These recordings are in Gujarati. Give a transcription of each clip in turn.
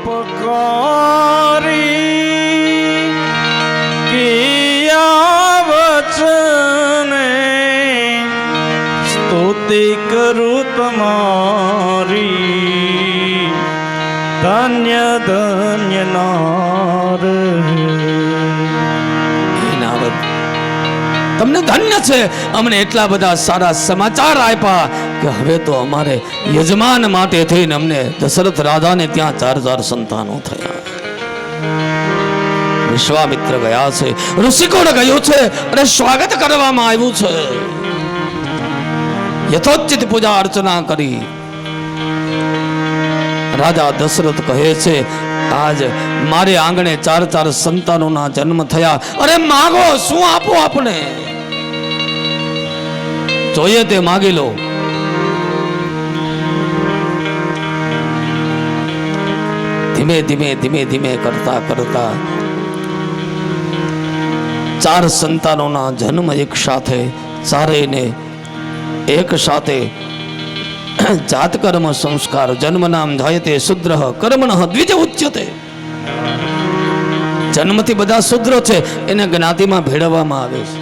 उपकारी किया वचने स्तुति करूं तुम्हारी धन्य धन्य नार તમને ધન્ય છે અમને એટલા બધા સારા સમાચાર આપ્યા કે હવે તો અમારે યજમાન માટે થઈને અમને દશરથ રાજાને ત્યાં 4 સંતાનો થયા. વિશ્વામિત્ર ગયા છે, ઋષિકોણ ગયો છે અને સ્વાગત કરવામાં આવ્યું છે. યથોચિત પૂજા અર્ચના કરી રાજા દશરથ કહે છે આજ મારે આંગણે 4 સંતાનોના જન્મ થયા. અરે માગો, શું આપો આપને, જોઈએ તે માગી લો. ધીમે ધીમે ધીમે ધીમે કરતા કરતા 4 સંતાનોના જન્મ એક સાથે, ચારેયને એક સાથે જાત કર્મ સંસ્કાર જન્મ નામ જાયતે શુદ્ર કર્મણ દ્વિજ ઉચ્યતે. જન્મથી બધા શુદ્ર છે, એને જ્ઞાતિમાં ભેળવવામાં આવે છે.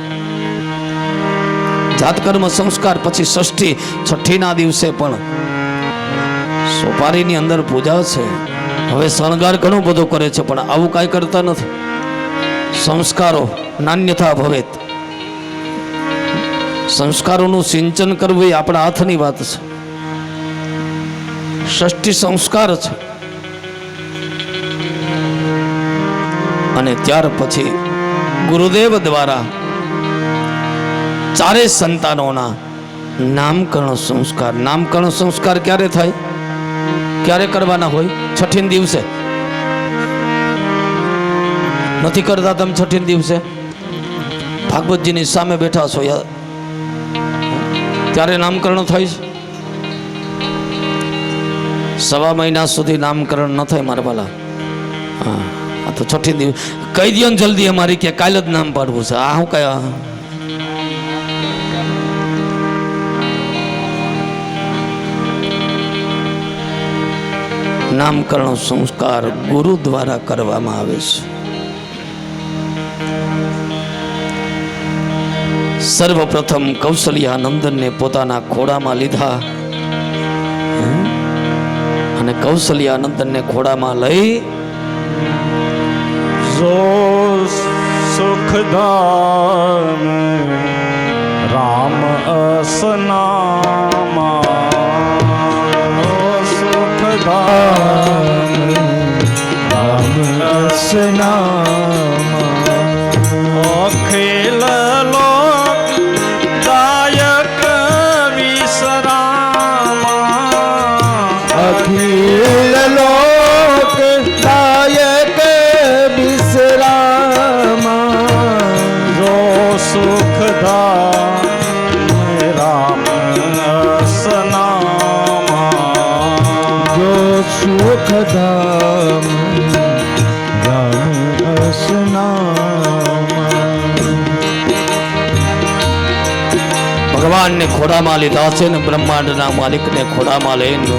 જાત કર્મ સંસ્કાર પછી ષષ્ઠી, છઠ્ઠીના દિવસે પણ સોપારીની અંદર પૂજા છે. હવે શણગાર ઘણો બધો કરે છે, પણ આવું કાંઈ કરતા નથી. સંસ્કારો નાન્યથા ભવેત. સંસ્કારોનું સિંચન કરવું એ આપણા હાથની વાત છે. ષષ્ઠી સંસ્કાર છે અને ત્યાર પછી ગુરુદેવ દ્વારા 4 સંતાનોના નામકરણ સંસ્કાર. નામકરણ સંસ્કાર ક્યારે થાય, ક્યારે કરવાના હોય? છઠ્ઠી દિવસે. નથી કરતા તમે છઠ્ઠી દિવસે? ભાગવતજીની સામે બેઠા છો ત્યારે નામકરણ થાય છે. 1.5 મહિના સુધી નામકરણ ન થાય મારા વાલા. હા, આ તો છઠ્ઠી દિવસ કહી દો ને જલ્દી, અમારી કે કાલે જ નામ પાડવું છે. આ શું કયા નામકરણ સંસ્કાર ગુરુ દ્વારા કરવામાં આવે છે. સર્વપ્રથમ કૌશલ્યા નંદનને પોતાના ખોળામાં લીધા અને કૌશલ્યા નંદનને ખોળામાં લઈ જો સુખધામ રામ અસનામાં, સુખધામ રામ અસનામાં, અખિલ લોક દાયક વિશ્રામા, અખિલ લોક દાયક વિશ્રામા, જો સુખધામ રામ અસનામા, જો સુખધામ રામ અસનામા. ભગવાનને ખોડામાં લીધા છે ને બ્રહ્માંડના માલિકને ખોડામાં લઈને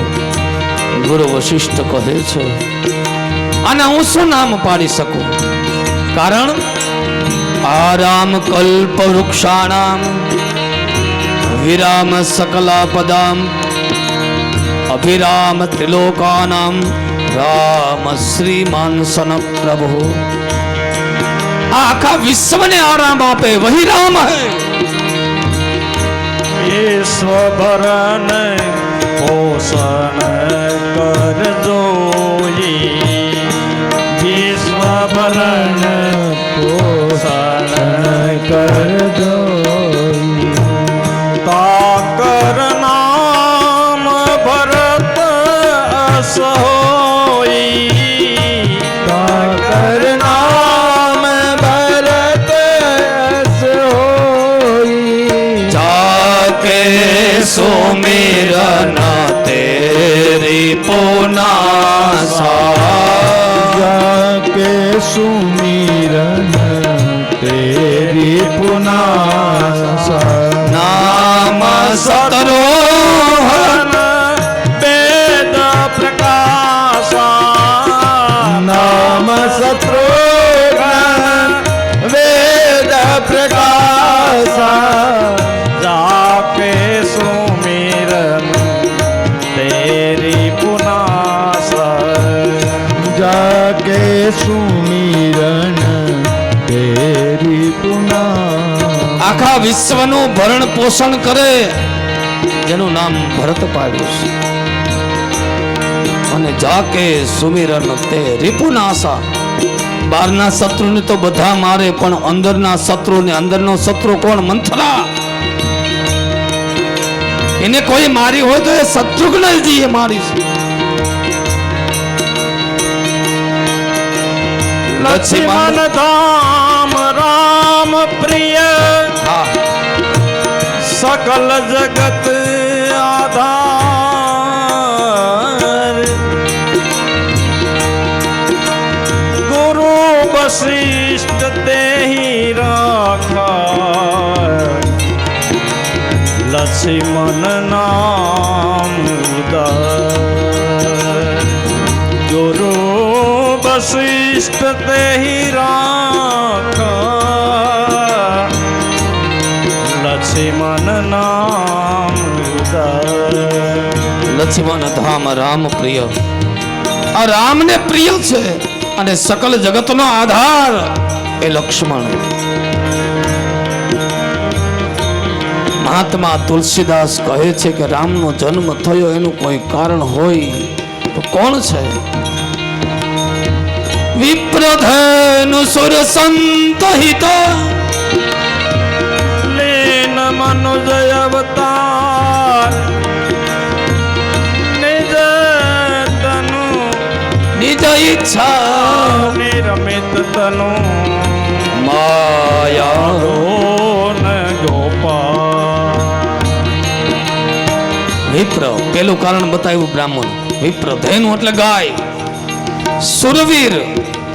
ગુરુ વશિષ્ઠ કહે છે આના હું શું નામ પાડી શકું? કારણ આરામ કલ્પ વૃક્ષાણામ વિરામ સકલાપદામ અભિરામ ત્રિલોકાનામ રામ શ્રીમાન સન પ્રભુ. આખા વિશ્વને આરામ આપે વહી રામ હૈ. ईश्वरन पोषण कर जोई, ईश्वरन पोषण कर जोई, ताकर नाम भरत अस होई, ताकर नाम भरत अस होई, जाके सुमिरन तेरी पुनासा, जाके सुमिरन तेरी पुनासा, नाम सतरोहन वेद प्रकाशा, વિશ્વનું ભરણ પોષણ કરે જેનું નામ ભરત પાડ્યું છે. અને જાકે સુમિરન તે રિપુનાશા. બહારના શત્રુને તો બધા મારે, પણ અંદરના શત્રુને, અંદરનો શત્રુ કોણ? મંથરા. એને કોઈ મારી હોય તો એ શત્રુઘ્નજી એ મારી છે. લક્ષ્મણ ધામ રામ પ્રિય સકલ જગત આધાર. ગુરુ વશિષ્ઠ તેહી રાખા લક્ષ્મણ નામ ઉદાર. ગુરુ વશિષ્ઠ તેહી રાખા લક્ષ્મણ નામ ઉદાર. લક્ષ્મણ ધામ રામ પ્રિય. આ રામને પ્રિય છે અને સકલ જગતનો આધાર એ લક્ષ્મણ. મહાત્મા તુલસીદાસ કહે છે કે રામનો જન્મ થયો એનું કોઈ કારણ હોય તો કોણ છે? વિપ્રધેનુ સુર સંતહિત લીન મનુજય અવતાર નિજ તનુ નિજ ઈચ્છા નિરમિત તનુ માયા ન ગોપાલ. વિપ્ર પેલું કારણ બતાવ્યું બ્રાહ્મણ. વિપ્ર ધેનુ એટલે ગાય, સુરવીર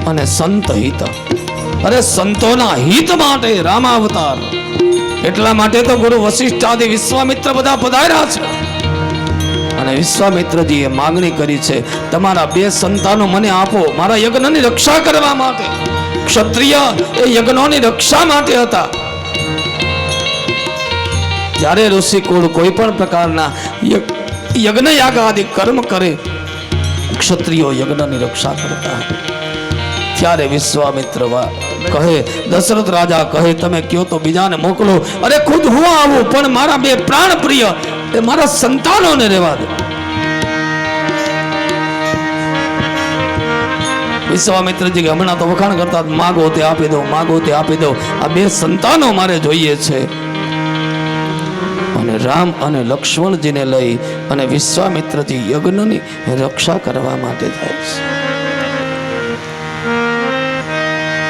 અને સંત હિત. અરે સંતોના હિત માટે રામાવતાર. એટલા માટે તો ગુરુ વશિષ્ઠ આદિ વિશ્વામિત્ર બધા પધાર્યા છે. અને વિશ્વામિત્રજીએ માગણી કરી છે, તમારા 2 સંતાનો મને આપો મારા યજ્ઞની રક્ષા કરવા માટે. ક્ષત્રિય એ યજ્ઞોની રક્ષા માટે હતા. જ્યારે ઋષિકુળ કોઈ પણ પ્રકારના યજ્ઞ યાગ આદિ કર્મ કરે, ક્ષત્રિયો યજ્ઞની રક્ષા કરતા. ત્યારે વિશ્વામિત્ર કહે, દશરથ રાજા કહે તમે કયો તો બીજાને મોકલો. અરે ખુદ હું આવું, પણ મારા 2 પ્રાણ પ્રિય એ મારા સંતાનોને રહેવા દે. વિશ્વામિત્રજી હમણાં તો વખાણ કરતા, માગો તે આપી દો, માગો તે આપી દો. આ 2 સંતાનો મારે જોઈએ છે. અને રામ અને લક્ષ્મણજીને લઈ અને વિશ્વામિત્રજી યજ્ઞની રક્ષા કરવા માટે જાય છે.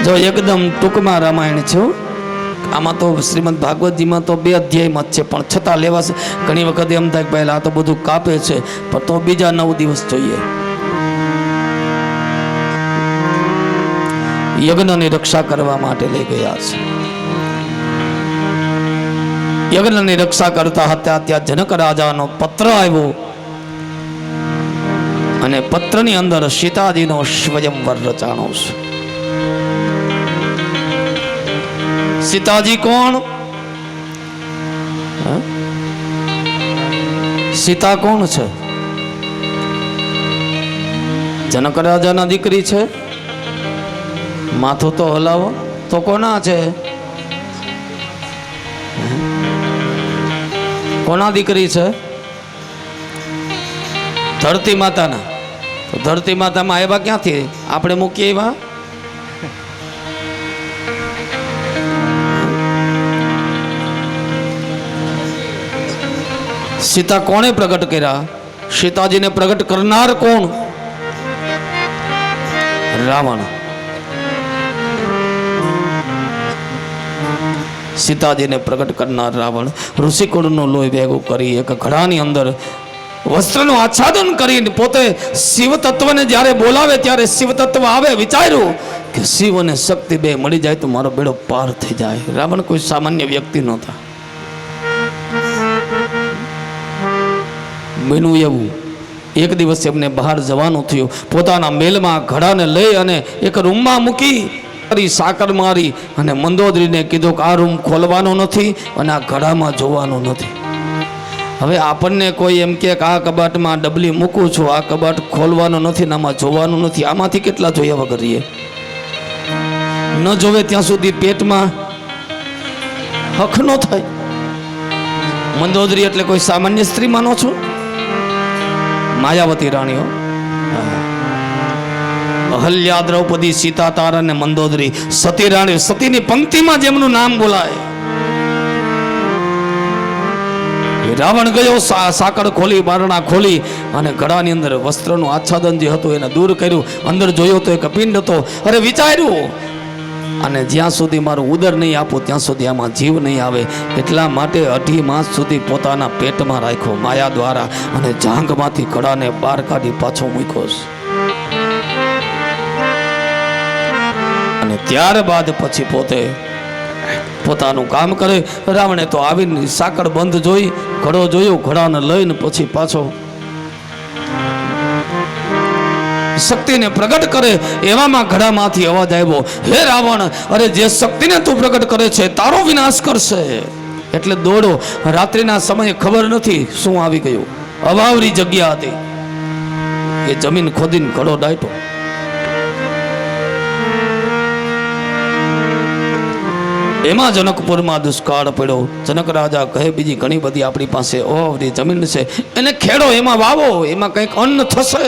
જો એકદમ ટૂંકમાં રામાયણ છે. આમાં તો શ્રીમદ ભાગવતજીમાં તો 2 અધ્યાયમાં જ છે, પણ છતાં લેવાશે. ઘણી વખત એમ થાય પહેલા આ તો બધું કાપે છે, પણ તો બીજા 9 દિવસ જોઈએ. યજ્ઞની રક્ષા કરવા માટે લઈ ગયા છે. યજ્ઞની રક્ષા કરતા હતા ત્યાં જનક રાજાનો પત્ર આવ્યો અને પત્રની અંદર સીતાજીનો સ્વયંવર રચાણો છે. સીતાજી કોણ? સીતા કોણ છે? જનક રાજાના દીકરી છે. માથું તો હલાવો. તો કોના છે? કોના દીકરી છે? ધરતી માતાના. તો ધરતી માતામાં આવ્યા ક્યાંથી? આપણે મૂકીએ એવા? સીતા કોણે પ્રગટ કર્યા? સીતાજીને પ્રગટ કરનાર કોણ? રાવણ. સીતાજીને પ્રગટ કરનાર રાવણ ઋષિકુળનું લોહી ભેગું કરી એક ઘડાની અંદર વસ્ત્રનું આચ્છાદન કરીને પોતે શિવ તત્વને જ્યારે બોલાવે ત્યારે શિવ તત્વ આવે. વિચાર્યું કે શિવ અને શક્તિ 2 મળી જાય તો મારો બેડો પાર થઈ જાય. રાવણ કોઈ સામાન્ય વ્યક્તિ નહોતા. બન્યું એવું, એક દિવસ એમને બહાર જવાનું થયું. પોતાના મેલમાં ઘડાને લઈ અને એક રૂમમાં મૂકી સાકર મારી અને મંદોદરીને કીધું કે આ રૂમ ખોલવાનો નથી અને આ ઘડામાં જોવાનું નથી. હવે આપણને કોઈ એમ કે આ કબાટમાં ડબલી મૂકું છું, આ કબાટ ખોલવાનો નથી, આમાં જોવાનું નથી. આમાંથી કેટલા જોયા વગર રહીએ? ન જોવે ત્યાં સુધી પેટમાં હક નો થાય. મંદોદરી એટલે કોઈ સામાન્ય સ્ત્રી માનો છો? માયાવતી રાણીઓ, અહલ્યા, દ્રૌપદી, સીતા, તારા અને મંદોદરી, સતી રાણી. સતીની પંક્તિમાં જેમનું નામ બોલાય. રાવણ ગયો, સાકળ ખોલી, બારણા ખોલી અને ગળાની અંદર વસ્ત્રનું આચ્છાદન જે હતું એને દૂર કર્યું. અંદર જોયો તો એક પિંડ હતો. અરે વિચાર્યું, અને જ્યાં સુધી મારું ઉદર નહીં આપું ત્યાં સુધી આમાં જીવ નહીં આવે, એટલા માટે 2.5 માસ સુધી પોતાના પેટમાં રાખ્યો માયા દ્વારા, અને જાંઘમાંથી કડાને બહાર કાઢી પાછો મૂક્યો. અને ત્યારબાદ પછી પોતે પોતાનું કામ કરે. રાવણે તો આવીને સાકળ બંધ જોઈ, ઘડો જોયો, ઘડાને લઈને પછી પાછો શક્તિને પ્રગટ કરે. એવામાં ઘડામાંથી અવાજ આવ્યો, હે રાવણ, અરે જે શક્તિને તું પ્રગટ કરે છે તારો વિનાશ કરશે. એટલે દોડો. રાત્રિના સમયે ખબર નથી શું આવી ગયું. અવાવરી જગ્યા હતી, એ જમીન ખોદીને ઘડો દાટ્યો. એમાં જનકપુરમાં દુષ્કાળ પડ્યો. જનક રાજા કહે, બીજી ઘણી બધી આપણી પાસે અવાવરી જમીન છે, એને ખેડો, એમાં વાવો, એમાં કંઈક અન્ન થશે.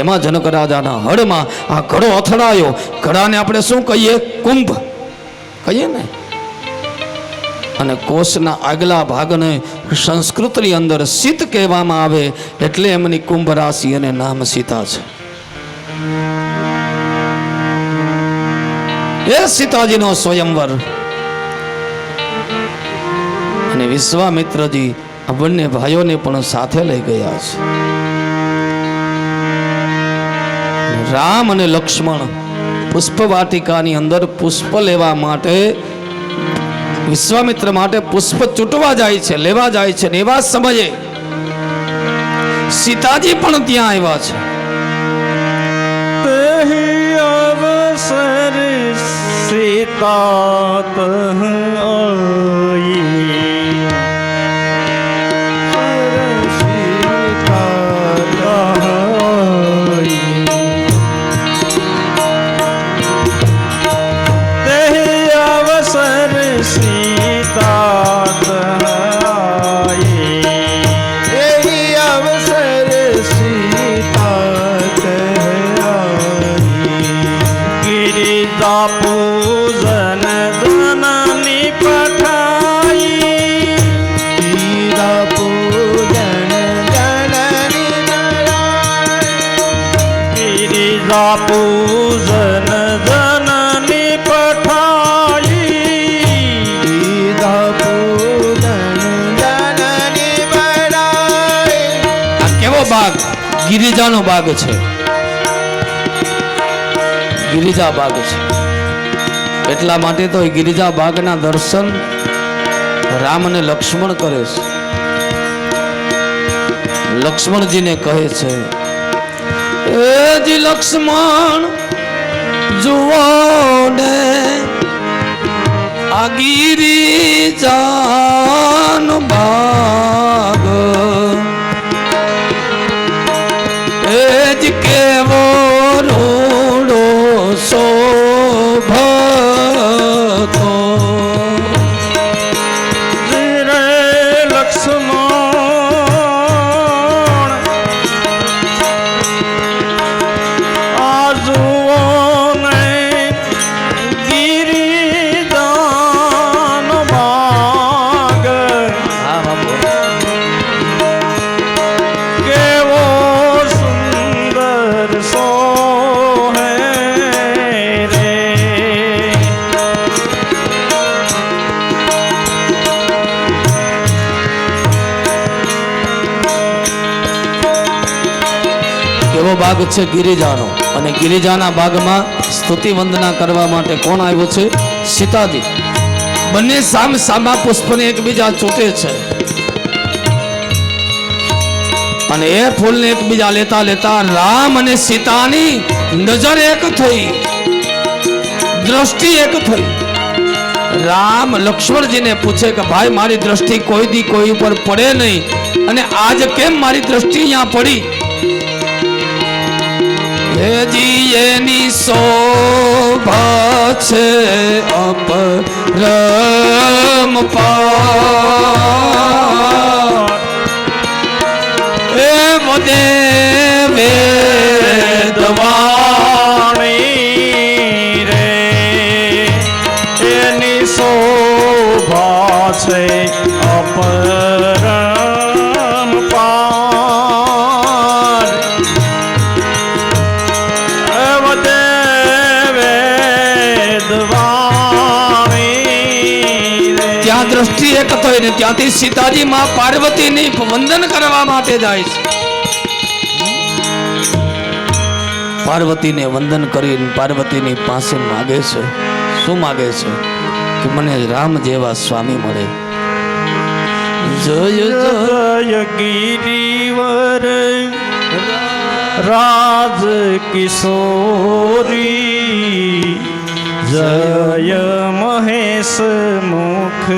એમાં જનક રાજાના હળમાં આ ઘડો અથડાયો. ઘડાને આપણે શું કહીએ? કુંભ કહીએ ને. અને કોષના આગલા ભાગને સંસ્કૃતની અંદર સીત કહેવામાં આવે, એટલે એમની કુંભ રાશિ અને નામ સીતા છે. એ સીતાજીનો સ્વયંવર. અને વિશ્વામિત્રજી આ બંને ભાઈઓને પણ સાથે લઈ ગયા છે. રામ અને લક્ષ્મણ પુષ્પ વાટિકાની અંદર પુષ્પ લેવા માટે, વિશ્વામિત્ર માટે પુષ્પ ચૂંટવા જાય છે, લેવા જાય છે. ને એવા સમયે સીતાજી પણ ત્યાં આવ્યા છે. અવસર સીતા આઈ, પૂજન ધનની પઠાઈ, પૂજન ધનની ગિરિજા પૂજન ધનની પઠાઈ, પૂજન ધનની પઠાઈ. આ કેવો બાગ? ગિરિજાનો બાગ છે, ગિરિજા બાગ છે. એટલા માટે તો ગિરિજા બાગના દર્શન રામ અને લક્ષ્મણ કરે છે. લક્ષ્મણજીને કહે છે, એ જી લક્ષ્મણ જુઓ ને આ ગિરિજાનો બાગ, એ જ કેવો રૂડો શોભતો. રે લક્ષ્મણ આ જુઓ ને ગિરિજાનો બાગ, કેવો સુંદર સોહે રે. કેવો બાગ છે ગિરિજાનો. અને ગિરિજાના બાગમાં સ્તુતિ વંદના કરવા માટે કોણ આવ્યો છે? સીતાજી. બંને સામ સામા પુષ્પને એકબીજા ચૂંટે છે. અને એ ફૂલને એકબીજા લેતા લેતા રામ અને સીતાની નજર એક થઈ, દ્રષ્ટિ એક થઈ. રામ લક્ષ્મણજીને પૂછે કે ભાઈ, મારી દ્રષ્ટિ કોઈ દી કોઈ ઉપર પડે નહીં, અને આજ કેમ મારી દ્રષ્ટિ અહીંયા પડી? જી એની શોભા છે અપર પાર એ વધે વેદવાણી રે એની શોભા છે અપરમ પાર વધે વેદવાણી રે ત્યાં દ્રષ્ટિ એક થઈ ને ત્યાંથી સીતાજી માં પાર્વતીની વંદન કરવા માટે જાય છે. પાર્વતીને વંદન કરીને પાર્વતીની પાસે માગે છે. શું માગે છે? કે મને રામ જેવા સ્વામી મળે. જય જય જય ગિરિવર રાજ કિશોરી જય મહેશ મુખ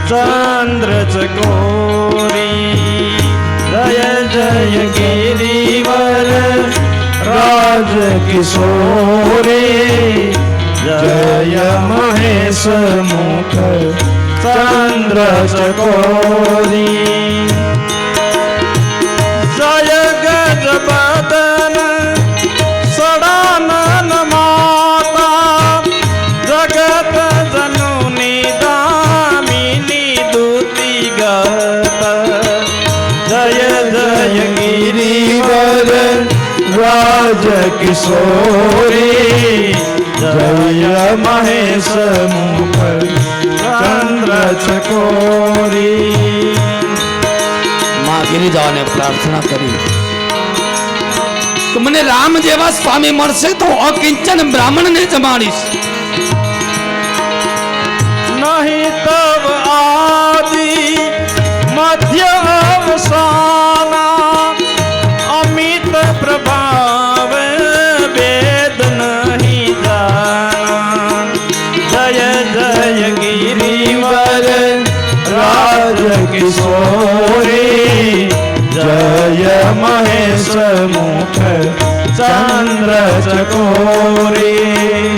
ચંદ્ર ચકોરી જય જય ગિરિવર રાજ કિશોરી જય મહેશ મુખ ચંદ્ર ચકોરી જય ગજ બદન સડાનન માતા જગત જનુની દામિની દૂતી ગત જય જય ગિરિવર રાજ કિશોરી જય મહેશ મુખ ચંદ્ર ચકોરી. માં ગિરિજાને પ્રાર્થના કરી કે મને રામ જેવા સ્વામી મળશે તો અકિંચન બ્રાહ્મણને જમાડીશ. નહીં તવ આદિ મધ્ય અવસાના અમિત પ્રભાવ વેદ નહીં જાના જય જય ગિરિવર રાજ કિશોરી જય મહેશ મુખ ચંદ્ર ચકોરી.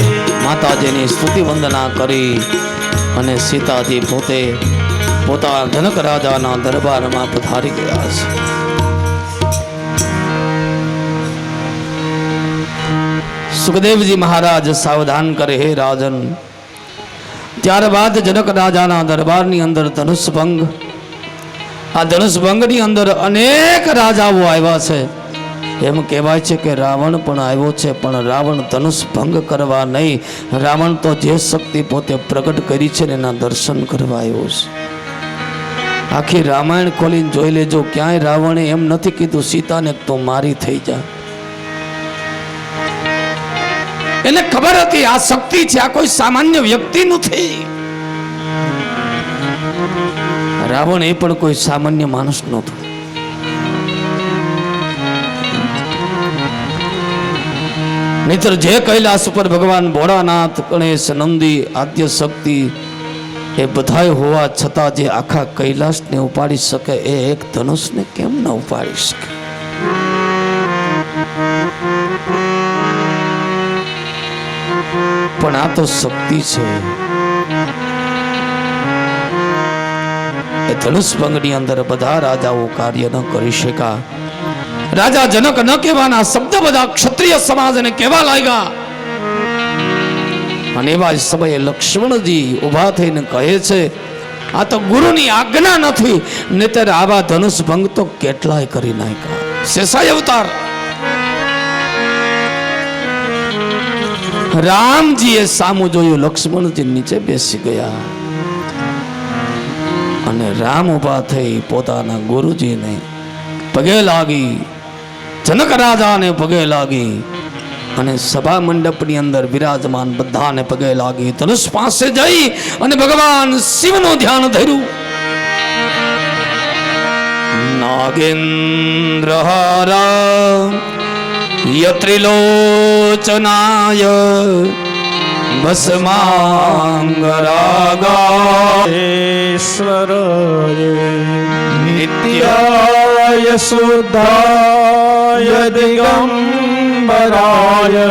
માતાજીની સ્તુતિ વંદના કરી અને સીતાજી પોતે પોતાના જનક રાજાના દરબારમાં પધારી ગયા છે. સુખદેવજી મહારાજ સાવધાન કરે, હે રાજન. ત્યારબાદ જનક રાજાના દરબારની અંદર ધનુષ ભંગ, આ ધનુષ ભંગની અંદર અનેક રાજાઓ આવ્યા છે. એમ કહેવાય છે કે રાવણ પણ આવ્યો છે, પણ રાવણ ધનુષ ભંગ કરવા નહીં, રાવણ તો જે શક્તિ પોતે પ્રગટ કરી છે ને એના દર્શન કરવા આવ્યો છે. આખી રામાયણ ખોલીને જોઈ લેજો, ક્યાંય રાવણે એમ નથી કીધું સીતાને તો મારી થઈ જા. એને ખબર હતી આ શક્તિ છે, આ કોઈ સામાન્ય વ્યક્તિ નથી. રાવણ એ પણ કોઈ સામાન્ય માણસ નહોતો. નહીતર જે કૈલાસ ઉપર ભગવાન ભોળાનાથ, ગણેશ, નંદી, આદ્ય શક્તિ એ બધાય હોવા છતાં જે આખા કૈલાસને ઉપાડી શકે એ એક ધનુષને કેમ ન ઉપાડી શકે? પણ આ તો શક્તિ છે. એ ધનુષ ભંગની અંદર બધા રાજાઓ કાર્ય ન કરી શક્યા. રાજા જનક ન કહેવાના શબ્દ બધા ક્ષત્રિય સમાજને કહેવા લાગ્યા. અને એવા જ સમયે લક્ષ્મણજી ઉભા થઈને કહે છે, આ તો ગુરુની આજ્ઞા નથી, નહીતર આવા ધનુષ ભંગ તો કેટલાય કરી નાખ્યા. શેષાય અવતાર રામજીએ સામું જોયું, લક્ષ્મણજી નીચે બેસી ગયા અને રામ ઉભા થઈ પોતાના ગુરુજીને પગે લાગી, જનક રાજાને પગે લાગી અને સભા મંડપની અંદર વિરાજમાન બધાને પગે લાગી. ધનુષ પાસે જઈ અને ભગવાન શિવનું ધ્યાન ધર્યું. નાગેન્દ્ર હારા યત્રિલોચનાય ભસ્માંગરાગેશ્વરાય નિત્યાય શુદ્ધાય દિગંબરાય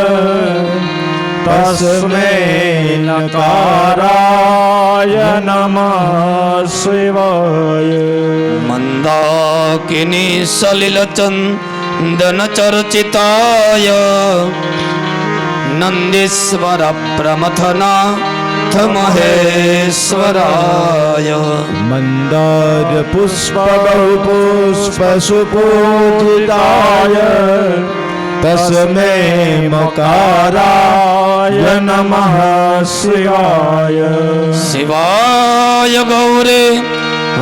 તસ્મૈ નકારાય નમઃ શિવાય. મંદાકિની સલિલ ચંદન ચર્ચિતાય નંદીશ્વર પ્રમથનાથ મહેશ્વરાય. મંદાર પુષ્પ બહુ પુષ્પ સુપૂજિતાય તસ્મૈ મકારાય નમઃ શિવાય. શિવાય ગૌરે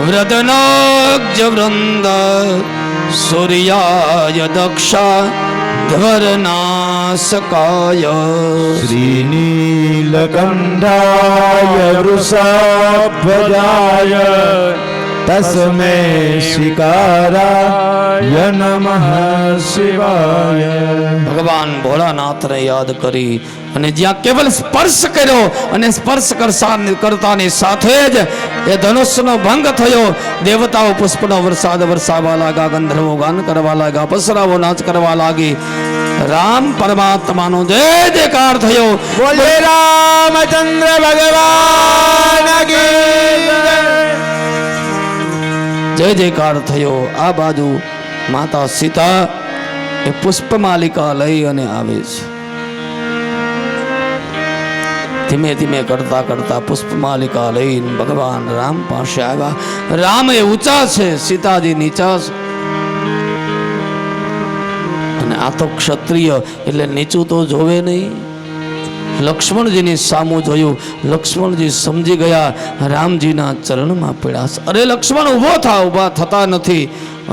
વ્રતનાગ્જ વૃંદ સૂર્યાય દક્ષા ધ્વરનાશકાય. શ્રીનીલકંઠાય વૃષભ્વજાય તસ્મૈ શિકારાય નમઃ શિવાય. ભગવાન ભોળાનાથને યાદ કરી અને જ્યાં કેવલ સ્પર્શ કર્યો અને સ્પર્શ કરતાની સાથે જ એ ધનુષનો ભંગ થયો. દેવતાઓ પુષ્પનો વરસાદ વરસાવવા લાગ્યા, ગંધર્વો ગાન કરવા લાગ્યા, પસરાઓ નાચ કરવા લાગી. રામ પરમાત્માનો જય જયકાર થયો. બોલે રામચંદ્ર ભગવાન કી જય જયકાર થયો. આ બાજુ માતા સીતા એ પુષ્પમાલિકા લઈ અને આવે છે. ધીમે ધીમે કરતા કરતા પુષ્પમાલિકા લઈને ભગવાન રામ પાસે આવ્યા. રામ એ ઊંચા છે, સીતાજી નીચા છે. અને આ તો ક્ષત્રિય એટલે નીચું તો જોવે નહીં. લક્ષ્મણજીની સામું જોયું. લક્ષ્મણજી સમજી ગયા રામજીના ચરણમાં પીડા છે. અરે લક્ષ્મણ ઊભો થા. ઊભા થતા નથી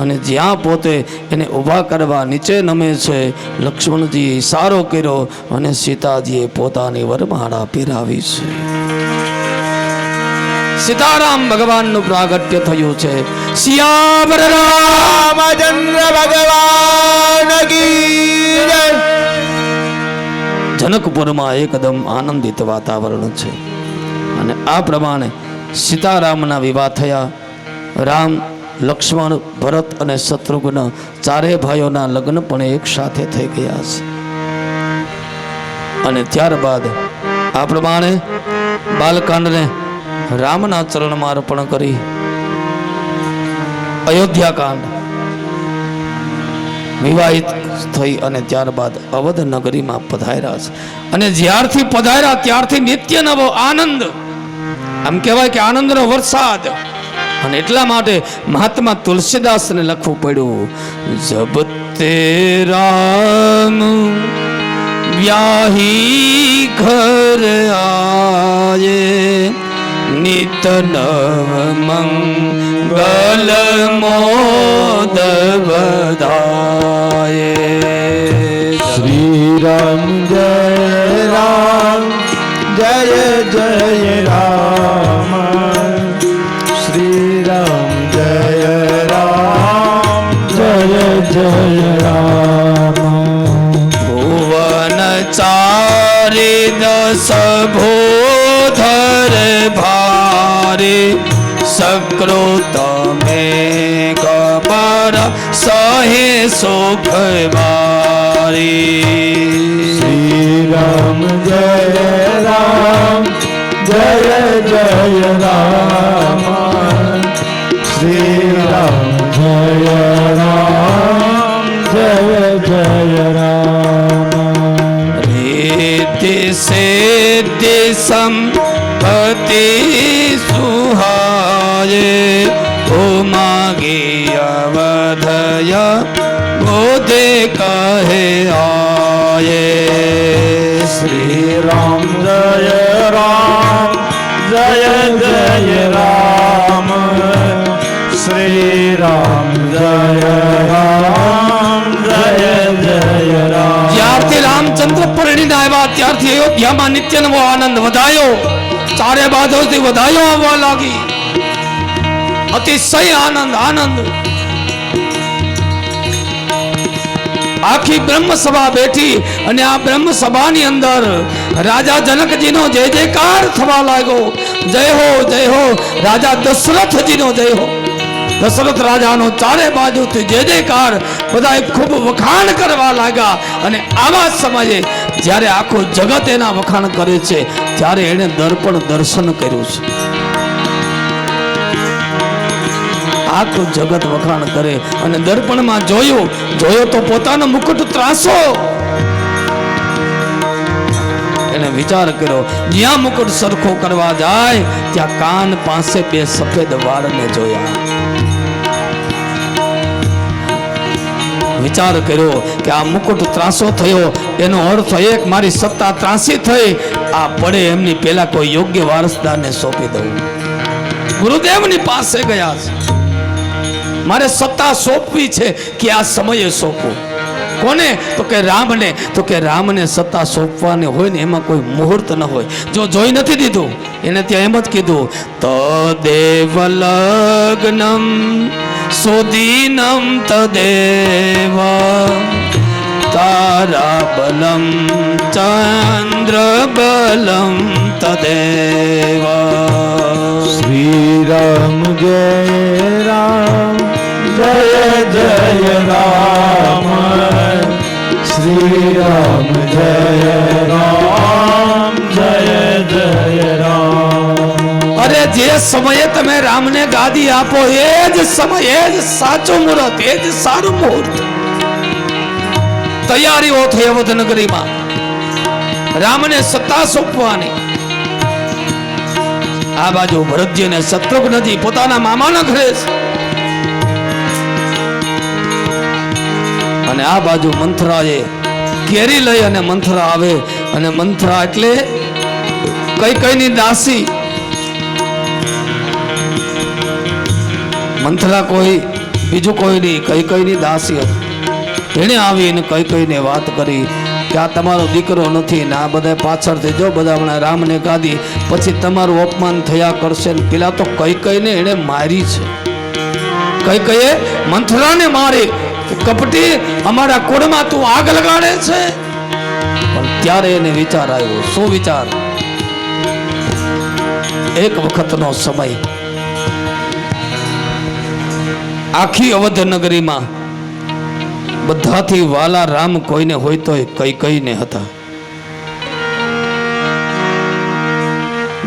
અને જ્યાં પોતે એને ઊભા કરવા નીચે નમે છે. લક્ષ્મણજીએ ઈશારો કર્યો અને સીતાજીએ પોતાની વરમાળા પહેરાવી છે. સીતારામ ભગવાનનું પ્રાગટ્ય થયું છે. સિયાવર રામચંદ્ર ભગવાન કી જય. જનકપુરમાં એકદમ આનંદિત વાતાવરણ છે અને આ પ્રમાણે સીતારામના વિવાહ થયા. રામ, લક્ષ્મણ, ભરત અને શત્રુઘ્ન ચારેય ભાઈઓના લગ્ન પણ એક સાથે થઈ ગયા છે. અને ત્યારબાદ આ પ્રમાણે બાલકાંડને રામના ચરણમાં અર્પણ કરી અયોધ્યાકાંડ વિવાહિત થઈ અને ત્યારબાદ અવધ નગરીમાં પધાર્યા છે. અને જ્યારથી પધાર્યા ત્યારથી નિત્ય નવો આનંદ, આમ કહેવાય કે આનંદનો વરસાદ. અને એટલા માટે મહાત્મા તુલસીદાસને લખવું પડ્યું. જબ તે રામ વ્યાહી ઘર આયે નિત નવ મંગલ મોદ બધાયે. શ્રી રામ જય રામ જય જય રામ. શ્રી રામ જય રામ જય જય રામ. ભુવન ચારી દસ ભૂધર ભારે સકૃત મેં કબર સહે સુખ બારી. શ્રી રામ જય રામ જય જય રામ. શ્રી રામ જય રામ જય જય રામ. રીતિ સિદ્ધિ સંપત્તિ સુહાયે ઉમાગી અવધય બોધે કહે આયે. શ્રી રામ જય રામ જય જય રામ. શ્રી રામ જય રામ જય જય રામ. જ્યારથી રામચંદ્ર પરણીને આવ્યા ત્યારથી અયોધ્યામાં નિત્ય નવો આનંદ વધાયો. ચારે બાજુથી વધાયો આવવા લાગી. અતિશય આનંદ આનંદ. આખી બ્રહ્મ સભા બેઠી અને આ બ્રહ્મ સભાની અંદર રાજા જનકજીનો જય જયકાર થવા લાગ્યો. જય હો રાજા દશરથજીનો જય હો. દશરથ રાજાનો ચારે બાજુથી જય જયકાર બધા ખૂબ વખાણ કરવા લાગ્યા. અને આવા સમયે જ્યારે આખું જગત એના વખાણ કરે છે ત્યારે એણે દર્પણ દર્શન કર્યું છે. આખું જગત વખાણ કરે અને દર્પણમાં જોયો તો પોતાનો મુકુટ ત્રાસો. એને વિચાર કર્યો જ્યાં મુકુટ સરખો કરવા જાય ત્યાં કાન પાસે બે સફેદ વાળને જોયા. વિચાર કર્યો કે આ મુકુટ ત્રાસો થયો એનો અર્થ એક મારી સત્તા ત્રાસી થઈ. આ પડે એમની પહેલા કોઈ યોગ્ય વારસદારને સોંપી દઉં. ગુરુદેવની પાસે ગયા છે, મારે સત્તા સોંપવી છે કે આ સમયે સોંપવું. કોને? તો કે રામને. તો કે રામને સત્તા સોંપવાની હોય ને એમાં કોઈ મુહૂર્ત ન હોય. જો જોઈ નથી દીધું એને ત્યાં એમ જ કીધું તદેવ લગ્નમ સુદીનમ તદેવ તારા બલમ ચંદ્ર બલમ તદેવ. શ્રી રામ જય રામ જય જય રામ શ્રી રામ જય રામ જય જય રામ. અરે જે સમયે તમે રામને ગાદી આપો એ જ સમય, એ જ સાચું મુહૂર્ત, એ જ સારું મુહૂર્ત. તૈયારીઓ થઈ અવધ નગરીમાં રામને સત્તા સોંપવાની. આ બાજુ ભરતજી અને શત્રુઘ્નજી પોતાના મામાના ઘરે છે અને આ બાજુ મંથરાએ કેરી લઈ અને મંથરા આવે. અને મંથરા એટલે કઈકઈની દાસી. મંથરા કોઈ બીજું કોઈ નહીં, કઈકઈની દાસી હતી. એણે આવીને કઈકઈને વાત કરી કે આ તમારો દીકરો નથી ને આ બધા પાછળથી જો બધા હમણાં રામને ગાદી પછી તમારું અપમાન થયા કરશે. ને પેલા તો કઈકઈને એણે મારી છે. કઈકઈએ મંથરાને મારી. કપટી, અમારા કુળમાં તું આગ લગાડે છે. પણ ત્યારે એને વિચાર આવ્યો. શું વિચાર? એક વખતનો સમય આખી અવધ નગરીમાં બધાથી વાલા રામ કોઈને હોય તો કઈકઈને હતા.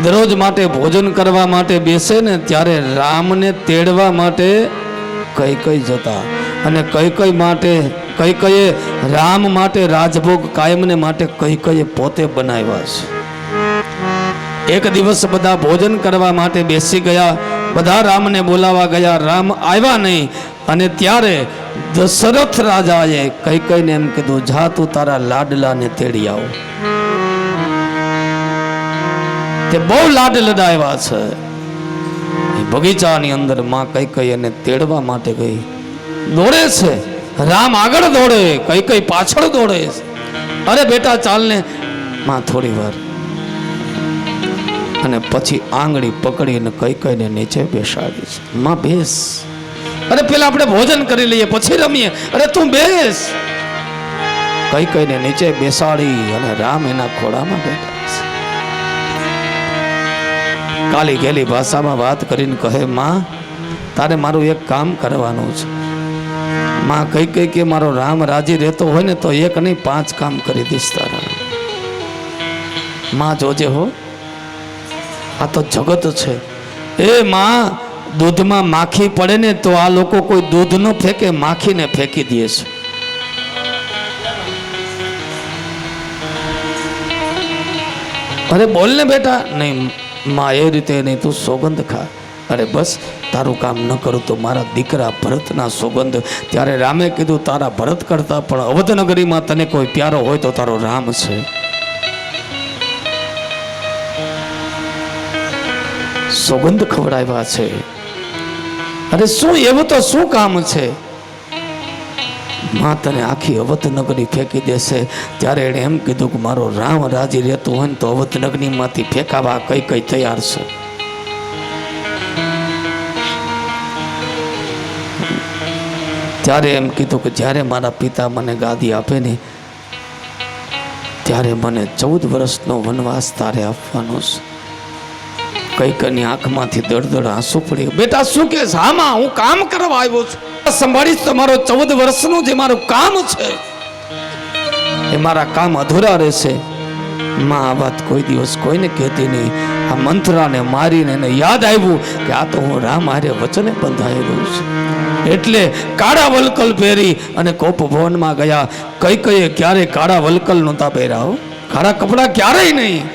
દરરોજ માટે ભોજન કરવા માટે બેસે ને ત્યારે રામને તેડવા માટે કઈકઈ જતા. અને કઈકઈ માટે કઈકઈએ રામ માટે રાજભોગ કાયમને માટે કઈકઈએ પોતે બનાવ્યા છે. એક દિવસ બધા ભોજન કરવા માટે બેસી ગયા. બધા રામને બોલાવા ગયા. રામ આવ્યા નહીં. અને ત્યારે દશરથ રાજાએ કઈકઈને એમ કીધું જા તું તારા લાડલાને તેડી આવો. તે બહુ લાડ લડાવ્યા છે. બગીચાની અંદર માં કઈકઈ એને તેડવા માટે ગઈ. દોડે છે રામ આગળ દોડે, કઈકઈ પાછળ દોડે. અરે બેટા ચાલ ને માં થોડી વાર. અને પછી આંગળી પકડીને કઈકઈને નીચે બેસાડી છે. માં બેસ. અરે પેલા આપણે ભોજન કરી લઈએ પછી રમીએ. અરે તું બેસ. કઈકઈને નીચે બેસાડી અને રામ એના ખોળામાં બેઠા છે. કાલી ગેલી ભાષામાં વાત કરીને કહે માં તારે મારું એક કામ કરવાનું છે. માં કઈ કે મારો રામ રાજી રહેતો હોય ને તો એક નહીં 5 કામ કરી દઈશ તારા. માં જોજે હો, આ તો જગત છે. એ માં દૂધમાં માખી પડે ને તો આ લોકો કોઈ દૂધ ન ફેંકે, માખીને ફેંકી દે છે. અરે બોલ ને બેટા. નહીં માં એ રીતે નહીં, તું સોગંદ ખા. અરે બસ તારું કામ ન કરું તો મારા દીકરા ભરતના સોગંદ. ત્યારે રામે કીધું તારા ભરત કરતા પણ અવધ નગરીમાં તને કોઈ પ્યારો હોય તો તારો રામ છે. સોગંદ ખવડાવ્યા છે. અરે શું એવું તો શું કામ છે? માં તને આખી અવધ નગરી ફેંકી દેશે. ત્યારે એણે એમ કીધું કે મારો રામ રાજી રહેતું હોય ને તો અવધ નગરીમાંથી ફેંકાવા કઈ તૈયાર છે. ત્યારે એમ કીધું કે જ્યારે મારા પિતા મને ગાદી આપે ને ત્યારે મને 14 વર્ષનો વનવાસ તારે આપવાનો છે. કઈકની આંખમાંથી દળદળ આંસુ પડી. બેટા શું કે છે? આમાં હું કામ કરવા આવ્યો છું, સંભાળીશ તમારો 14 વર્ષનું જે મારું કામ છે એ મારા કામ અધૂરા રહેશે. માં આ વાત કોઈ દિવસ કોઈને કહેતી નહીં. આ મંત્રાને મારીને એને યાદ આવ્યું કે આ તો હું રામ હારે વચને બંધાયેલું છું. એટલે કાળા વલકલ પહેરી અને કોપ ભવનમાં ગયા. કઈ ક્યારેય કાળા વલકલ નહોતા પહેર્યા હો, કાળા કપડા ક્યારેય નહીં.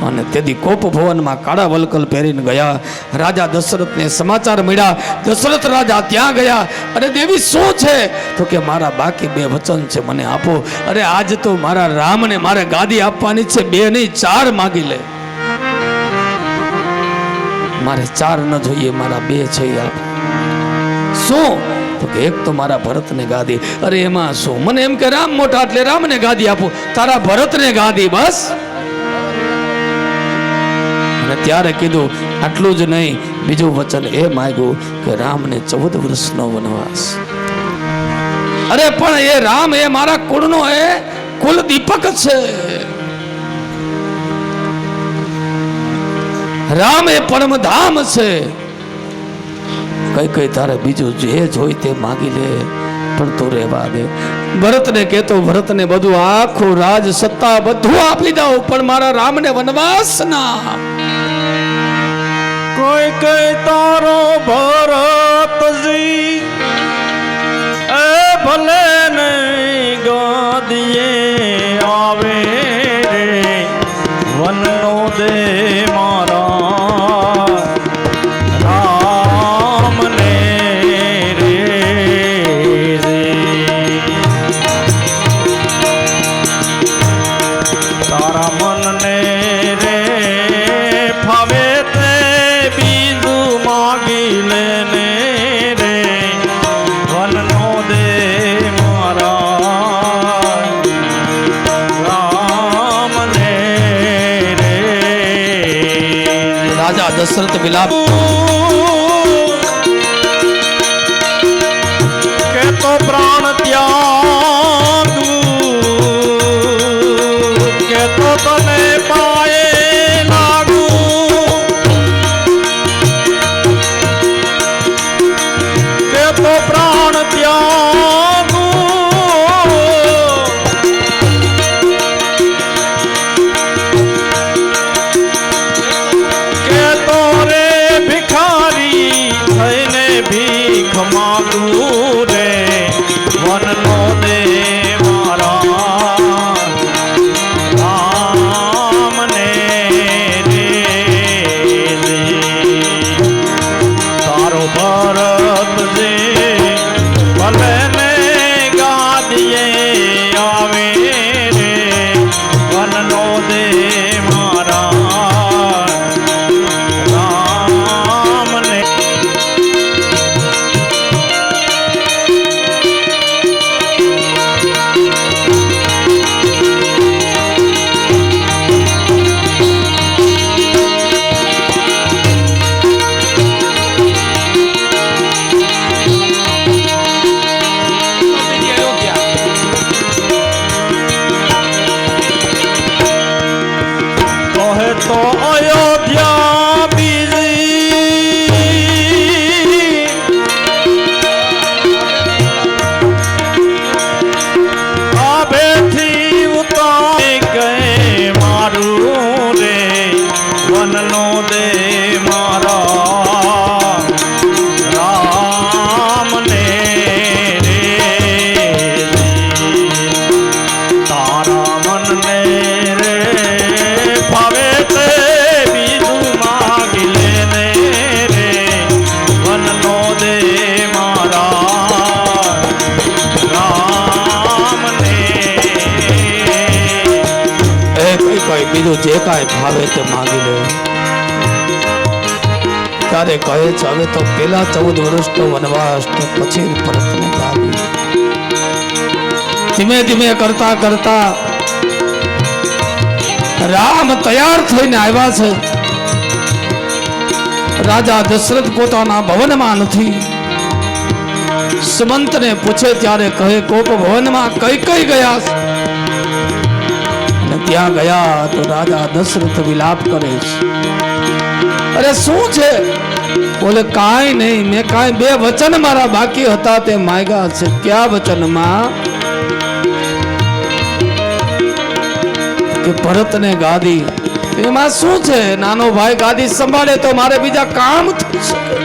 અને તેથી કોપ ભવનમાં કાળા વલકલ પહેરીને ગયા. રાજા દશરથને સમાચાર મળ્યા. દશરથ રાજા ત્યાં ગયા અને દેવી શું છે? તો કે મારા બાકી 2 વચન છે, મને આપો. અરે આજ તો મારા રામને મારે ગાદી આપવાની છે, 2 નહીં 4 માગી લે. મારે 4 ન જોઈએ, મારા 2 છે આપો. શું? તો કે એક તો મારા ભરતને ગાદી. અરે એમાં શું? મને એમ કે રામ મોટા એટલે રામને ગાદી આપો, તારા ભરતને ગાદી બસ. અને ત્યારે કીધું આટલું જ નહીં, બીજું વચન એ માંગ્યું કે રામને 14 વર્ષનો વનવાસ. અરે પણ એ રામ એ મારા કુળનો એ કુલ દીપક છે. રામ એ પરમધામ છે. કઈ તારે બીજું જે જોઈ તે માગી લે, પણ તું રહેવા દે. ભરતને કહેતો ભરતને બધું આખું રાજ સત્તા બધું આપી દઉં, પણ મારા રામને વનવાસ ના. કોઈ તારો ભરતજી એ ભલે નહીં ગાદીએ આવે રે, વનનો દે મારા રામને રે. તારા મનને રે ફાવે તે બીજું માગી લેને રે, વનનો દે મારા રામને રે. રાજા દશરથ વિલાપ કે તો પ્રાણ ત્યાગું, કે તો તને પાયે લાગું, કે તો પ્રાણ ત્યાગું, કે તો રે ભિખારી થઈને ભીખ માગું રે, વનનો દે મારા રામને રે. તારો ભરત જે ભલે ને ગાદીએ આવે રે, વનનો દે મારા રામને. કહે તો અયોધ્યા બીજી, આભેથી ઉતારી ગયે મારું રે, વનનો દે મારા રામને રે. તારા મનને રે ફાવે તે બીજું માગી લેને રે, વનનો દે મારા રામને. એ કઈ બીજું જે કાંઈ ભાવે તે માગી લે. ત્યારે કહે છે હવે તો પેલા 14 વર્ષનો વનવાસ ને પછી ભરતને ગાદી. ધીમે ધીમે કરતા કરતા રામ તૈયાર થઈને આવ્યા છે. રાજા દશરથ પોતાના ભવનમાં નથી. સુમંતને પૂછે ત્યારે કહે કોપ ભવનમાં કઈ ગયા છે. અને ત્યાં ગયા તો રાજા દશરથ વિલાપ કરે છે. અરે શું છે? બોલે કાંઈ નહીં, મેં કાંઈ 2 વચન મારા બાકી હતા તે માંગ્યા છે. ક્યાં વચનમાં? કે ભરતને ગાદી. એમાં શું છે? નાનો ભાઈ ગાદી સંભાળે તો મારે બીજા કામ થઈ શકે.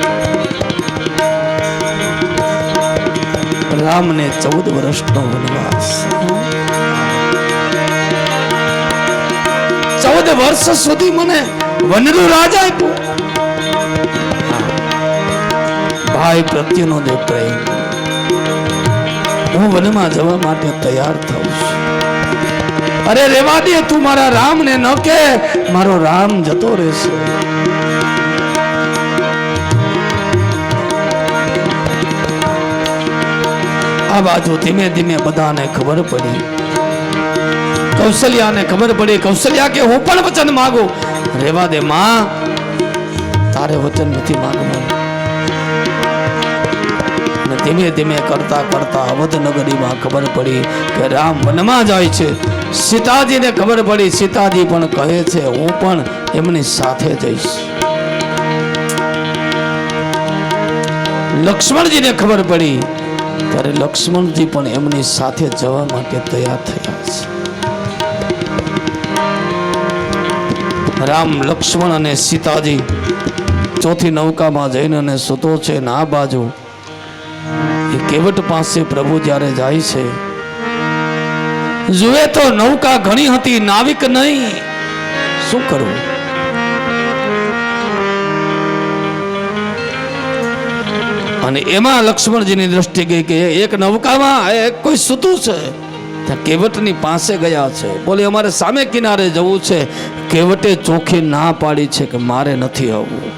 રામને 14 વર્ષનો વનવાસ, 14 વર્ષ સુધી મને વનનું રાજ આપ્યું. ભાઈ પ્રત્યેનો જે પ્રેમ, હું વનમાં જવા માટે તૈયાર થાઉં છું. અરે રેવા દે, તું મારા રામને ન કે, મારો રામ જતો રહેશે. આ બાજુ ધીમે ધીમે બધાને ખબર પડી. કૌશલ્યાને ખબર પડી. કૌશલ્યા કે હું પણ વચન માંગુ. રેવા દે માં, તારે વચન નથી માંગવું. ધીમે ધીમે કરતા કરતા અવધ નગરીમાં ખબર પડી કે રામ વનમાં જાય છે. સીતાજીને ખબર પડી. સીતાજી પણ કહે છે હું પણ એમની સાથે જઈશ. લક્ષ્મણજીને ખબર પડી ત્યારે લક્ષ્મણજી પણ એમની સાથે જવા માટે તૈયાર થયા છે. રામ, લક્ષ્મણ અને સીતાજી ચોથી નૌકામાં જઈને અને સૂતો છે. ને આ બાજુ એ કેવટ પાસે પ્રભુ જ્યારે જાય છે, જુએ તો નૌકા ઘણી હતી, નાવિક નહીં. શું કરવું? અને એમાં લક્ષ્મણજીની દ્રષ્ટિ ગઈ કે એક નૌકામાં એક કોઈ સૂતું છે. ત્યાં કેવટની પાસે ગયા છે. બોલે અમારે સામે કિનારે જવું છે. કેવટે ચોખ્ખી ના પાડી છે કે મારે નથી આવવું.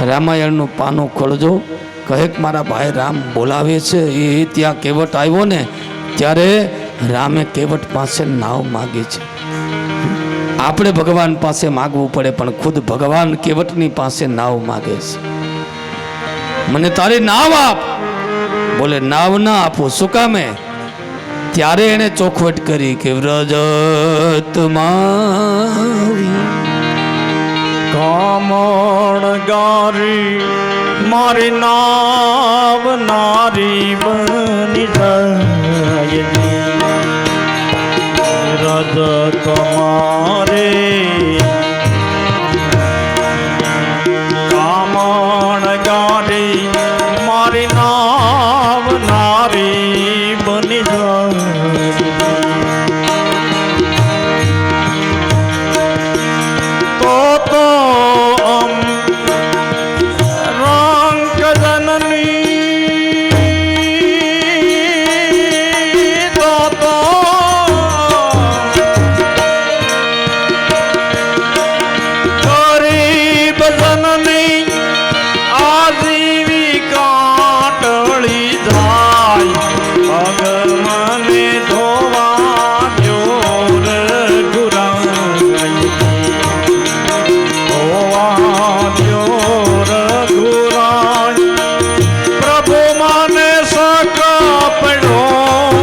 રામાયણનું પાનું ખોલજો. કહે કે મારા ભાઈ રામ બોલાવે છે. એ ત્યાં કેવટ આવ્યો ને ત્યારે રામે કેવટ પાસે નાવ માગી છે. આપણે ભગવાન પાસે માગવું પડે, પણ ખુદ ભગવાન કેવટની પાસે નાવ માગે છે. મને તારી નાવ આપ. બોલે નાવ ના આપું. શું કામે? ત્યારે એને ચોખવટ કરી કે વ્રજત મારી કામણ ગારી મારી નાવ નારી બની જાય. રજ તમારે કામણ ગારી મારી નાવ નારી બની જાય. તો રંગ જનની તો ગરીબ જનની આજીવિકા ટળી જાય. અગર મને ધોવા જોર ગુરાઈ પ્રભુ મને સકપડો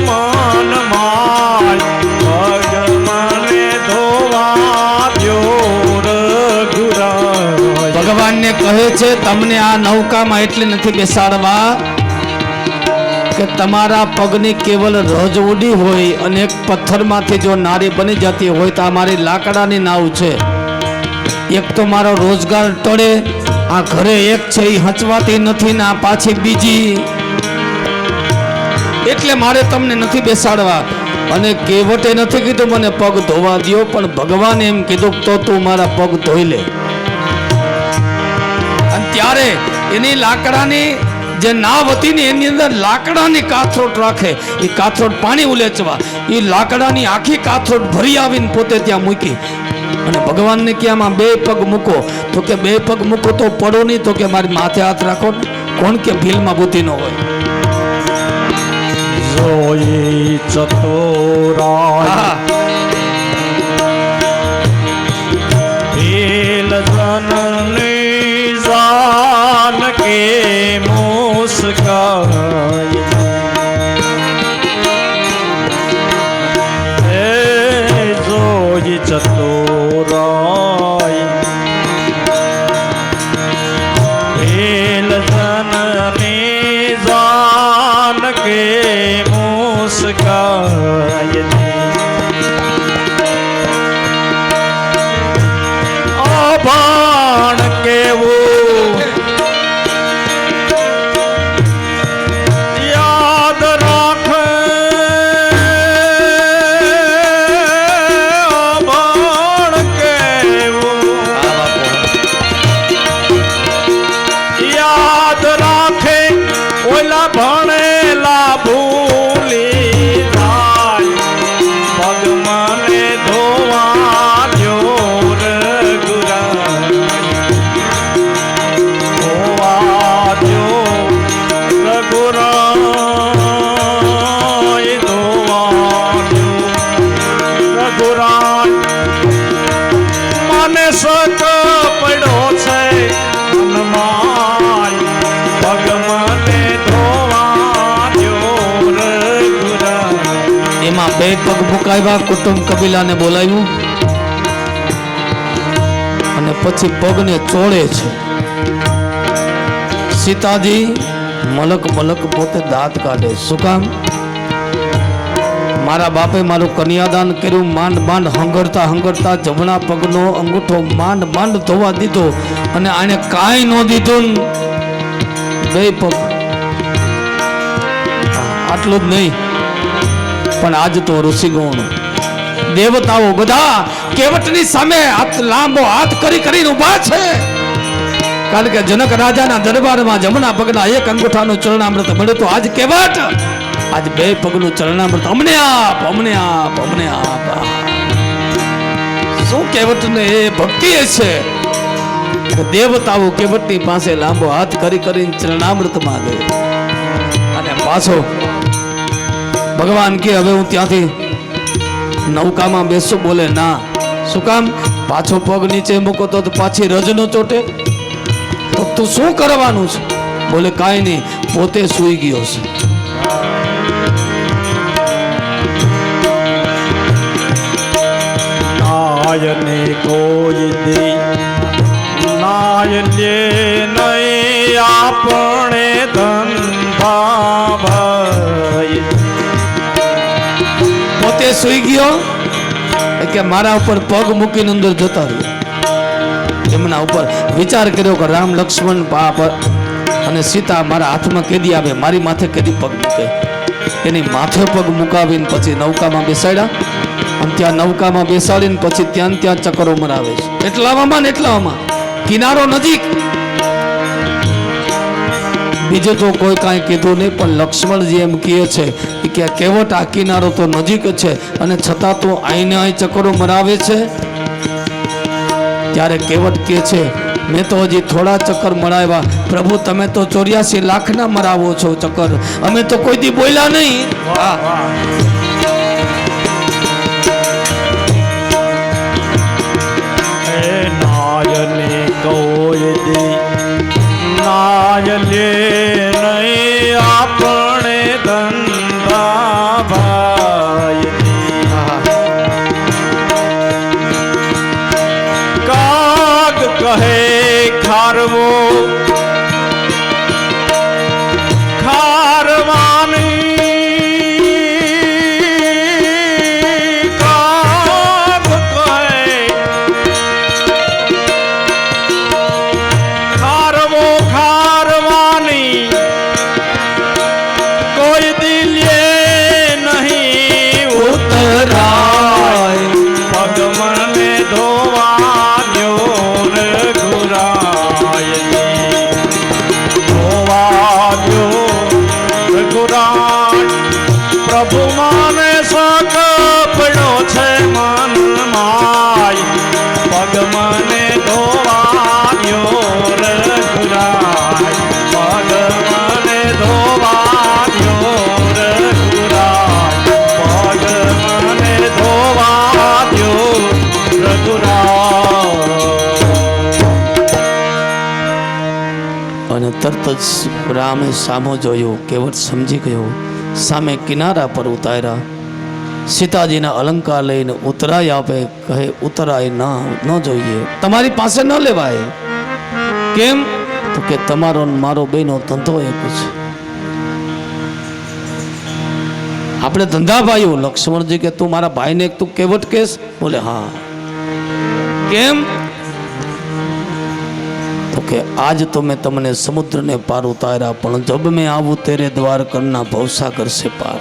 મન માય. ભગ મને ધોવા જોર ગુરાય. ભગવાનને કહે છે તમને આ નૌકામાં એટલે નથી બેસાડવા કે તમારા પગની કેવલ રજ ઉડી હોય અને એક પથ્થરમાંથી જો નારી બની જતી હોય તો આ મારી લાકડાની નાવ છે. એક તો મારો રોજગાર ટળે, આ ઘરે એક છે એ હચવાતી નથી ને આ પાછી બીજી, એટલે મારે તમને નથી બેસાડવા. અને કેવટે નથી કીધું મને પગ ધોવા દ્યો, પણ ભગવાને એમ કીધું તો તું મારા પગ ધોઈ લે. અને ત્યારે એની લાકડાની જે નાવ હતી ને એની અંદર લાકડાની કાથરોટ રાખે. એ કાથરોટ પાણી ઉલેચવા, એ લાકડાની આખી કાથરોટ ભરી આવીને પોતે ત્યાં મૂકી. અને ભગવાનને કે આમાં 2 પગ મૂકો. તો કે 2 પગ મૂકો તો પડો નહીં. તો કે મારી માથે હાથ રાખો. કોણ કે ભીલમાં બુદ્ધિ ન હોય. જોઈ ચતુરાય ભીલ જનની જાન કે મુસ્કાય. જોઈ બે પગ મુકાવ્યા, કુટુંબ કબીલાને બોલાવ્યું અને પછી પગને ચોળે છે. સીતાજી મલક મલક પોતે દાંત કાઢે. શું કામ? મારા બાપે મારું કન્યાદાન કર્યું, માંડ માંડ હંગરતા હંગરતા જમણા પગનો અંગૂઠો માંડ માંડ ધોવા દીધો અને આને કાંઈ ન દીધું. બે પગ, આટલું જ નહીં પણ આજ તો ઋષિગણ દેવતાઓ બધા કેવટની સામે લાંબો હાથ કરી કરીને ઊભા છે. કારણ કે જનક રાજાના દરબારમાં જમણા પગના એક અંગૂઠાનું ચરણામૃત મળ્યું તો આજ કેવટ આજ બે પગનું ચરણામૃત અમને આપ, અમને આપ, અમને આપ. શું કેવટને એ ભક્તિ છે કે દેવતાઓ કેવટની પાસે લાંબો હાથ કરી કરીને ચરણામૃત માંગે અને પાછો ભગવાન કે હવે હું ત્યાંથી નૌકામાં બેસું. બોલે ના. શું કામ? પાછો પગ નીચે મૂકો તો પાછી રજ ન ચોટે. તો તું શું કરવાનું છે? બોલે કાંઈ નહીં, પોતે સૂઈ ગયો છે. નાયને કોઈ દી નાય લે નહીં આપણે ધંધા ભાઈ. પોતે સૂઈ ગયો કે મારા ઉપર પગ મૂકીને અંદર જતા રહ્યો. એમના ઉપર વિચાર કર્યો કે રામ લક્ષ્મણ પાપ અને સીતા મારા હાથમાં કેદી આવે, મારી માથે કેદી પગ મૂકે. એની માથે પગ મુકાવીને પછી નૌકામાં બેસાડ્યા અને ત્યાં નૌકામાં બેસાડીને પછી ત્યાં ચક્કરો મરાવે છે. એટલામાં ને એટલામાં કિનારો નજીક. બીજું તો કોઈ કાંઈ કીધું નહીં પણ લક્ષ્મણજી એમ કહે છે કે કેવટ આ કિનારો તો નજીક છે અને છતાં તો આઈને અહીં ચક્કરો મરાવે છે. ત્યારે કેવટ કહે છે મેં તો હજી થોડા ચક્કર મરાવ્યા, પ્રભુ તમે તો 84 લાખના મરાવો છો ચક્કર, અમે તો કોઈ દી બોલ્યા નહીં. નાયને કોઈ દી નાય લે નહીં આપણે ધંધા ભાઈ. કાગ કહે ખારવો ખારવાની, કાગ કહે ખારવો ખારવાની, કોઈ દિલે નહીં ઉતરાય. પગ મને ધોવા દ્યો રે ગુરાય, ધોવા દ્યો રે ગુરાય. પ્રભુ માને સકપડો છે મન માય, પગ મને ધોવા દ્યો રે ગુરાય, પગ મને ધોવા દ્યો રે ગુરાય, પગ મને ધોવા દ્યો રે ગુરાય. અને તરત જ રામે સામો જોયો. કેવટ સમજી ગયો. સામે કિનારા પર ઉતાર્યા. સીતાજીના અલંકાર લઈને ઉતરાય આપે. કહે ઉતરાય ન જોઈએ, તમારી પાસે ન લેવાય. કેમ? તો કે તમારો ને મારો બેનો ધંધો એક છે. આપણે ધંધા ભાઈઓ. લક્ષ્મણજી કે તું મારા ભાઈને તું કેવટ કેસ? બોલે હા. કેમ? તો કે આજ તો મેં તમને સમુદ્રને પાર ઉતાર્યા પણ જબ મેં આવું તેરે દ્વાર કરના ભવસાગર સે પાર.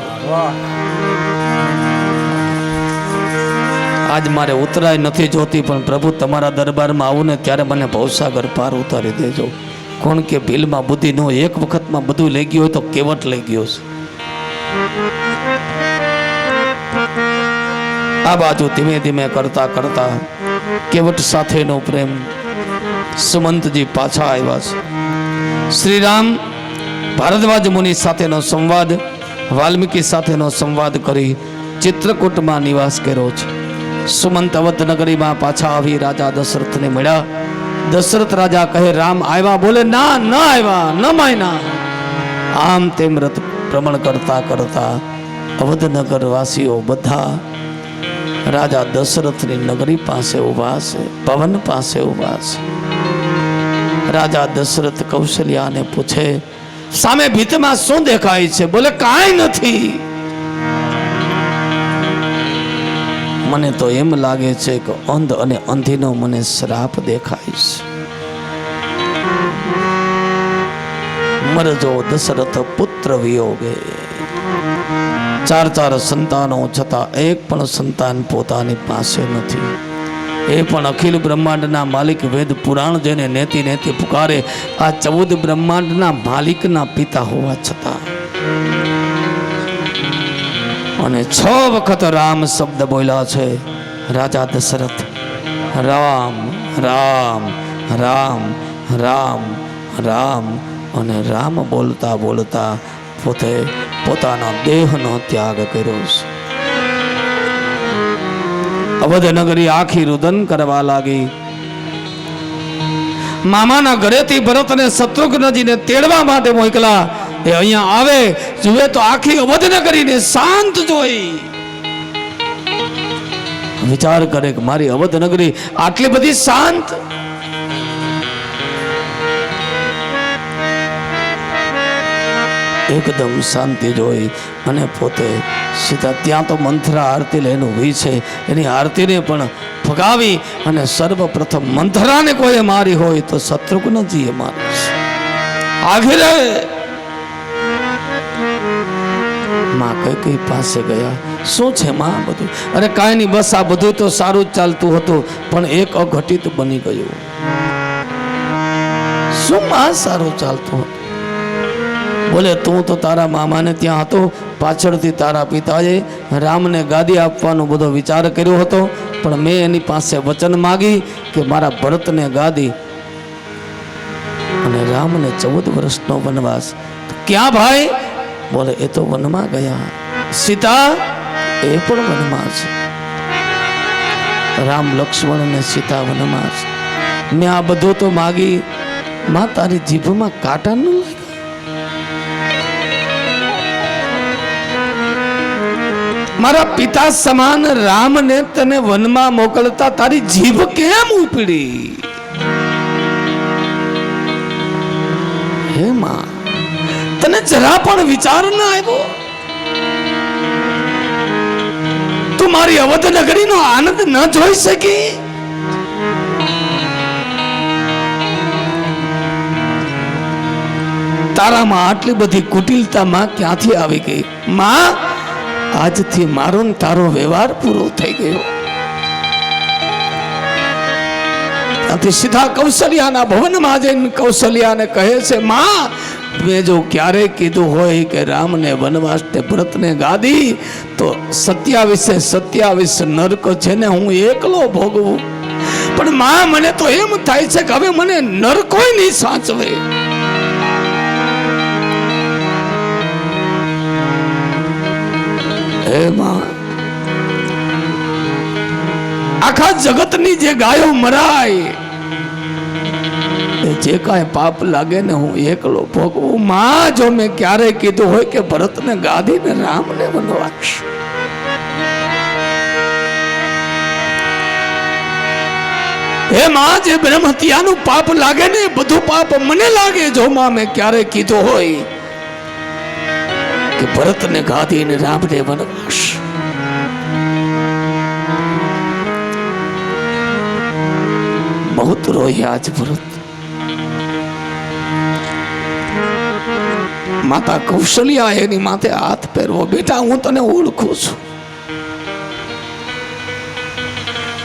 આજ મારે ઉતરાય નથી જોતી પણ પ્રભુ તમારા દરબારમાં આવું ને ત્યારે મને ભવસાગર પાર ઉતારી દેજો. કોણ કે ભીલમાં બુદ્ધિ નો એક વખતમાં બધું લઈ ગયું હોય તો કેવટ લઈ ગયો છે. આ બાજુ ધીમે ધીમે કરતા કરતા કેવટ સાથેનો પ્રેમ સુમંતજી પાછા આવ્યા છે. શ્રી રામ ભારદ્વાજ મુનિ સાથેનો સંવાદ, વાલ્મીકી સાથેનો સંવાદ કરી ચિત્રકૂટમાં નિવાસ કર્યો છે. સુમંત અવધ નગરીમાં પાછા આવી રાજા દશરથને મળ્યા. દશરથ રાજા કહે રામ આવ્યા? બોલે ના, ન આવ્યા, ન માન્યા. આમ તેમ રથ ભ્રમણ કરતા કરતા અવધનગર વાસીઓ બધા રાજા દશરથની નગરી પાસે ઊભા છે, ભવન પાસે ઊભા છે. રાજા દશરથ કૌશલ્યાને પૂછે, સામે ભીતમાં શું દેખાય છે? બોલે, કાંઈ નથી. મને તો એમ લાગે છે કે અંધ અને અંધીનો મને શ્રાપ દેખાય છે. મરજો દશરથ પુત્ર વિયોગે. 4 સંતાનો છતાં એક પણ સંતાન પોતાની પાસે નથી. એ પણ અખિલ બ્રહ્માંડના માલિક વેદ પુરાણ જેને નેતિ નેતિ પુકારે, આ 14 બ્રહ્માંડના માલિકના પિતા હોવા છતાં. અને 6 વખત રામ શબ્દ બોલ્યા છે રાજા દશરથ. રામ રામ રામ રામ રામ. અને રામ બોલતા બોલતા પોતે પોતાના દેહનો ત્યાગ કર્યો છે. અવધનગરી આખી રુદન કરવા લાગી. મામાના ઘરેથી ભરતને શત્રુઘ્નજીને તેડવા માટે મોકલા. એ અહીંયા આવે, જુએ તો આખી અવધનગરીને શાંત જોઈ. વિચાર કરે કે મારી અવધનગરી આટલી બધી શાંત. એકદમ શાંતિ જોઈ અને પોતે સીધા ત્યાં તો મંથરા આરતી લઈને ઊભી છે. એની આરતીને પણ ફગાવી અને સર્વપ્રથમ મંથરાને કોઈ મારી હોય તો શત્રુઘ્નજીએ મારી છે. આખરે માં કઈ પાસે ગયા. શું છે માં બધું? અરે કાંઈ નહીં, બસ આ બધું તો સારું જ ચાલતું હતું, પણ એક અઘટિત બની ગયું. શું માં સારું ચાલતું હતું? બોલે, તું તો તારા મામાને ત્યાં હતો, પાછળથી તારા પિતાએ રામને ગાદી આપવાનો બધો વિચાર કર્યો હતો, પણ મેં એની પાસે વચન માગી કે મારા ભરતને ગાદી. અને રામને 14 વર્ષનો વનવાસ. ક્યાં ભાઈ? બોલે, એ તો વનમાં ગયા. સીતા એ પણ વનમાં છે. રામ લક્ષ્મણ અને સીતા વનમાં છે. મેં આ બધું તો માગી, માં તારી જીભમાં કાંટા ન લાગ્યા? મારા પિતા સમાન રામને તને વનમાં મોકલતા તારી જીભ કેમ ઉપડી? હે માં, તને જરા પણ વિચાર ન આવ્યો? તું મારી અવધનગરીનો આનંદ ન જોઈ શકી? તારામાં આટલી બધી કુટિલતા માં ક્યાંથી આવી ગઈ? માં, આજથી મારો ને તારો વ્યવહાર પૂરો થઈ ગયો. ત્યાંથી સીધા કૌશલ્યાના ભવનમાં જઈને કૌશલ્યાને કહે છે, માં, મેં જો ક્યારેય કીધું હોય કે રામને વનવાસ ને ભરતને ગાદી, તો 27 નરક છે ને હું એકલો ભોગવું. પણ માં, મને તો એમ થાય છે કે હવે મને નરકોય નહીં સાચવે. હે માં, આખા જગતની જે ગાયો મરાય, જે કાંઈ પાપ લાગે ને હું એકલો ભોગવું. માં, જો મેં ક્યારે કીધું હોય કે ભરતને ગાદી ને રામને વનવાસ, હે માં, જે બ્રહ્મ હત્યાનું પાપ લાગે ને બધું પાપ મને લાગે. જો માં મેં ક્યારે કીધું હોય કે ભરતને ગાદી ને રામને વનવાસ. બહુત રોયા આજ ભરત. માતા કૌશલ્યા એની માથે હાથ ફેરવો. બેટા, હું તને ઓળખું છું,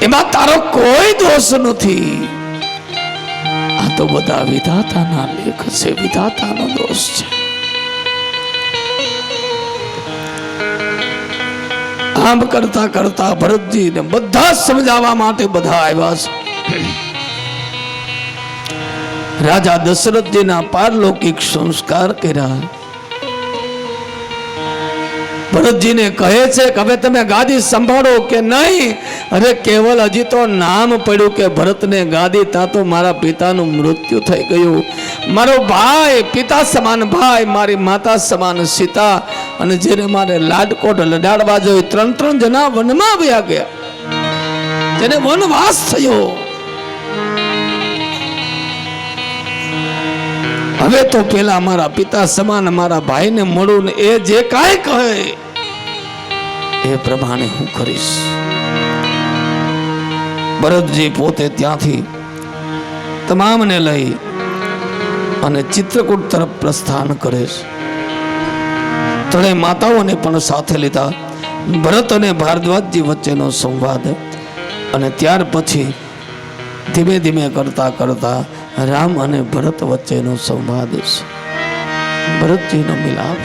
એમાં તારો કોઈ દોષ નથી. આ તો બધા વિધાતાના લેખ છે, વિધાતાનો દોષ છે. આમ કરતા કરતા ભરતજી ને બધા સમજાવવા માટે બધા આવ્યા છે. રાજા દશરથજીના પારલૌકિક સંસ્કાર કર્યા. ભરતજીને કહે છે કે હવે તમે ગાદી સંભાળો કે નહીં. અરે કેવલ હજી તો નામ પડ્યું કે ભરતને ગાદી, ત્યાં તો મારા પિતાનું મૃત્યુ થઈ ગયું. મારો ભાઈ, પિતા સમાન ભાઈ, મારી માતા સમાન સીતા, અને જેને મારે લાડકોટ લડાડવા જોઈએ, 3 જણા વનમાં વયા ગયા, જેને વનવાસ થયો. હવે તો પેલા મારા પિતા સમાન મારા ભાઈને મળું ને એ જે કાંઈ કહે એ પ્રમાણે હું કરીશ. ભરતજી પોતે ત્યાંથી તમામને લઈ અને ચિત્રકૂટ તરફ પ્રસ્થાન કરે છે. ત્રણેય માતાઓને પણ સાથે લીધા. ભરત અને ભારદ્વાજજી વચ્ચેનો સંવાદ, અને ત્યાર પછી ધીમે ધીમે કરતા કરતા રામ અને ભરત વચ્ચેનો સંવાદ છે. ભરતજીનો મિલાપ.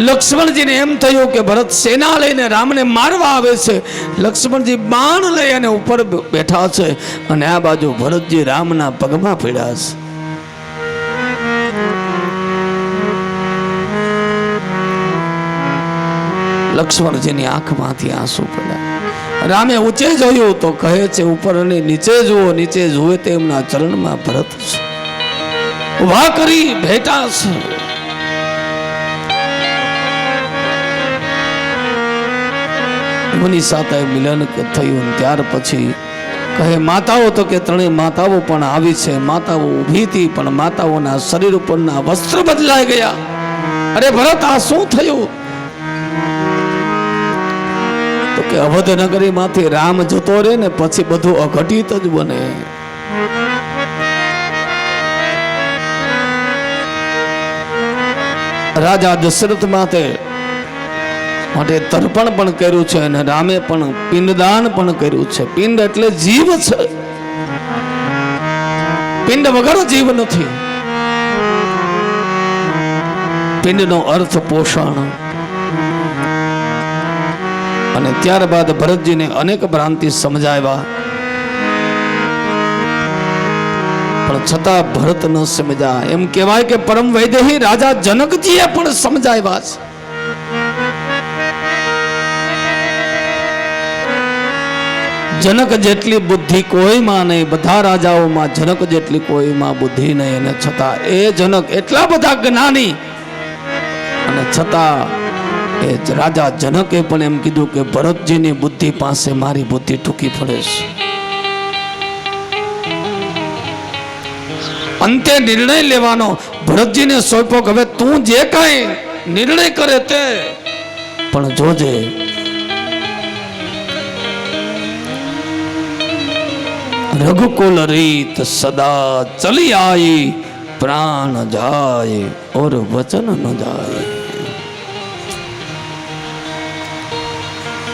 લક્ષ્મણજીને એમ થયું કે ભરત સેના લઈને રામને મારવા આવે છે. લક્ષ્મણજી બાણ લઈ અને ઉપર બેઠા છે, અને આ બાજુ ભરતજી રામના પગમાં પડ્યા છે. લક્ષ્મણજીની આંખમાંથી આંસુ પડ્યા. રામે ઊંચે જોયું તો કહે છે ઉપર અને નીચે જુઓ. નીચે જુએ તો એમના ચરણમાં ભરત છે, ઉભા કરી ભેટા છે. એમની સાથે મિલન થયું. ત્યાર પછી કહે માતાઓ, તો કે ત્રણેય માતાઓ પણ આવી છે. માતાઓ ઊભી હતી, પણ માતાઓના શરીર ઉપરના વસ્ત્ર બદલાઈ ગયા. અરે ભરત, આ શું થયું? તો કે અવધ નગરી માંથી રામ જતો રહે ને પછી બધું અઘટિત જ બને. રાજા દશરથ માટે તર્પણ પણ કર્યું છે, અને રામે પણ પિંડદાન પણ કર્યું છે. પિંડ એટલે જીવ છે. પિંડ વગર જીવ નથી. પિંડનો અર્થ પોષણ. અને ત્યારબાદ ભરતજીને અનેક ભ્રાંતિ સમજાવ્યા, પણ છતાં ભરત ન સમજ્યા. એમ કહેવાય કે પરમ વૈદેહી રાજા જનકજીએ પણ સમજાવ્યા છે. જનક જેટલી બુદ્ધિ કોઈમાં નહીં, બધા રાજાઓમાં જનક જેટલી કોઈમાં બુદ્ધિ નહીં, અને છતાં એ જનક એટલા બધા જ્ઞાની, અને છતાં એ રાજા જનકે પણ એમ કીધું કે ભરતજીની બુદ્ધિ પાસે મારી બુદ્ધિ ટૂંકી પડે છે. અંતે નિર્ણય લેવાનો ભરતજીને સોંપ્યો કે હવે તું જે કાંઈ નિર્ણય કરે તે, પણ જોજે રઘુકુલ રીત સદા ચલી આઈ, પ્રાણ જાય ઓર વચન ન જાય.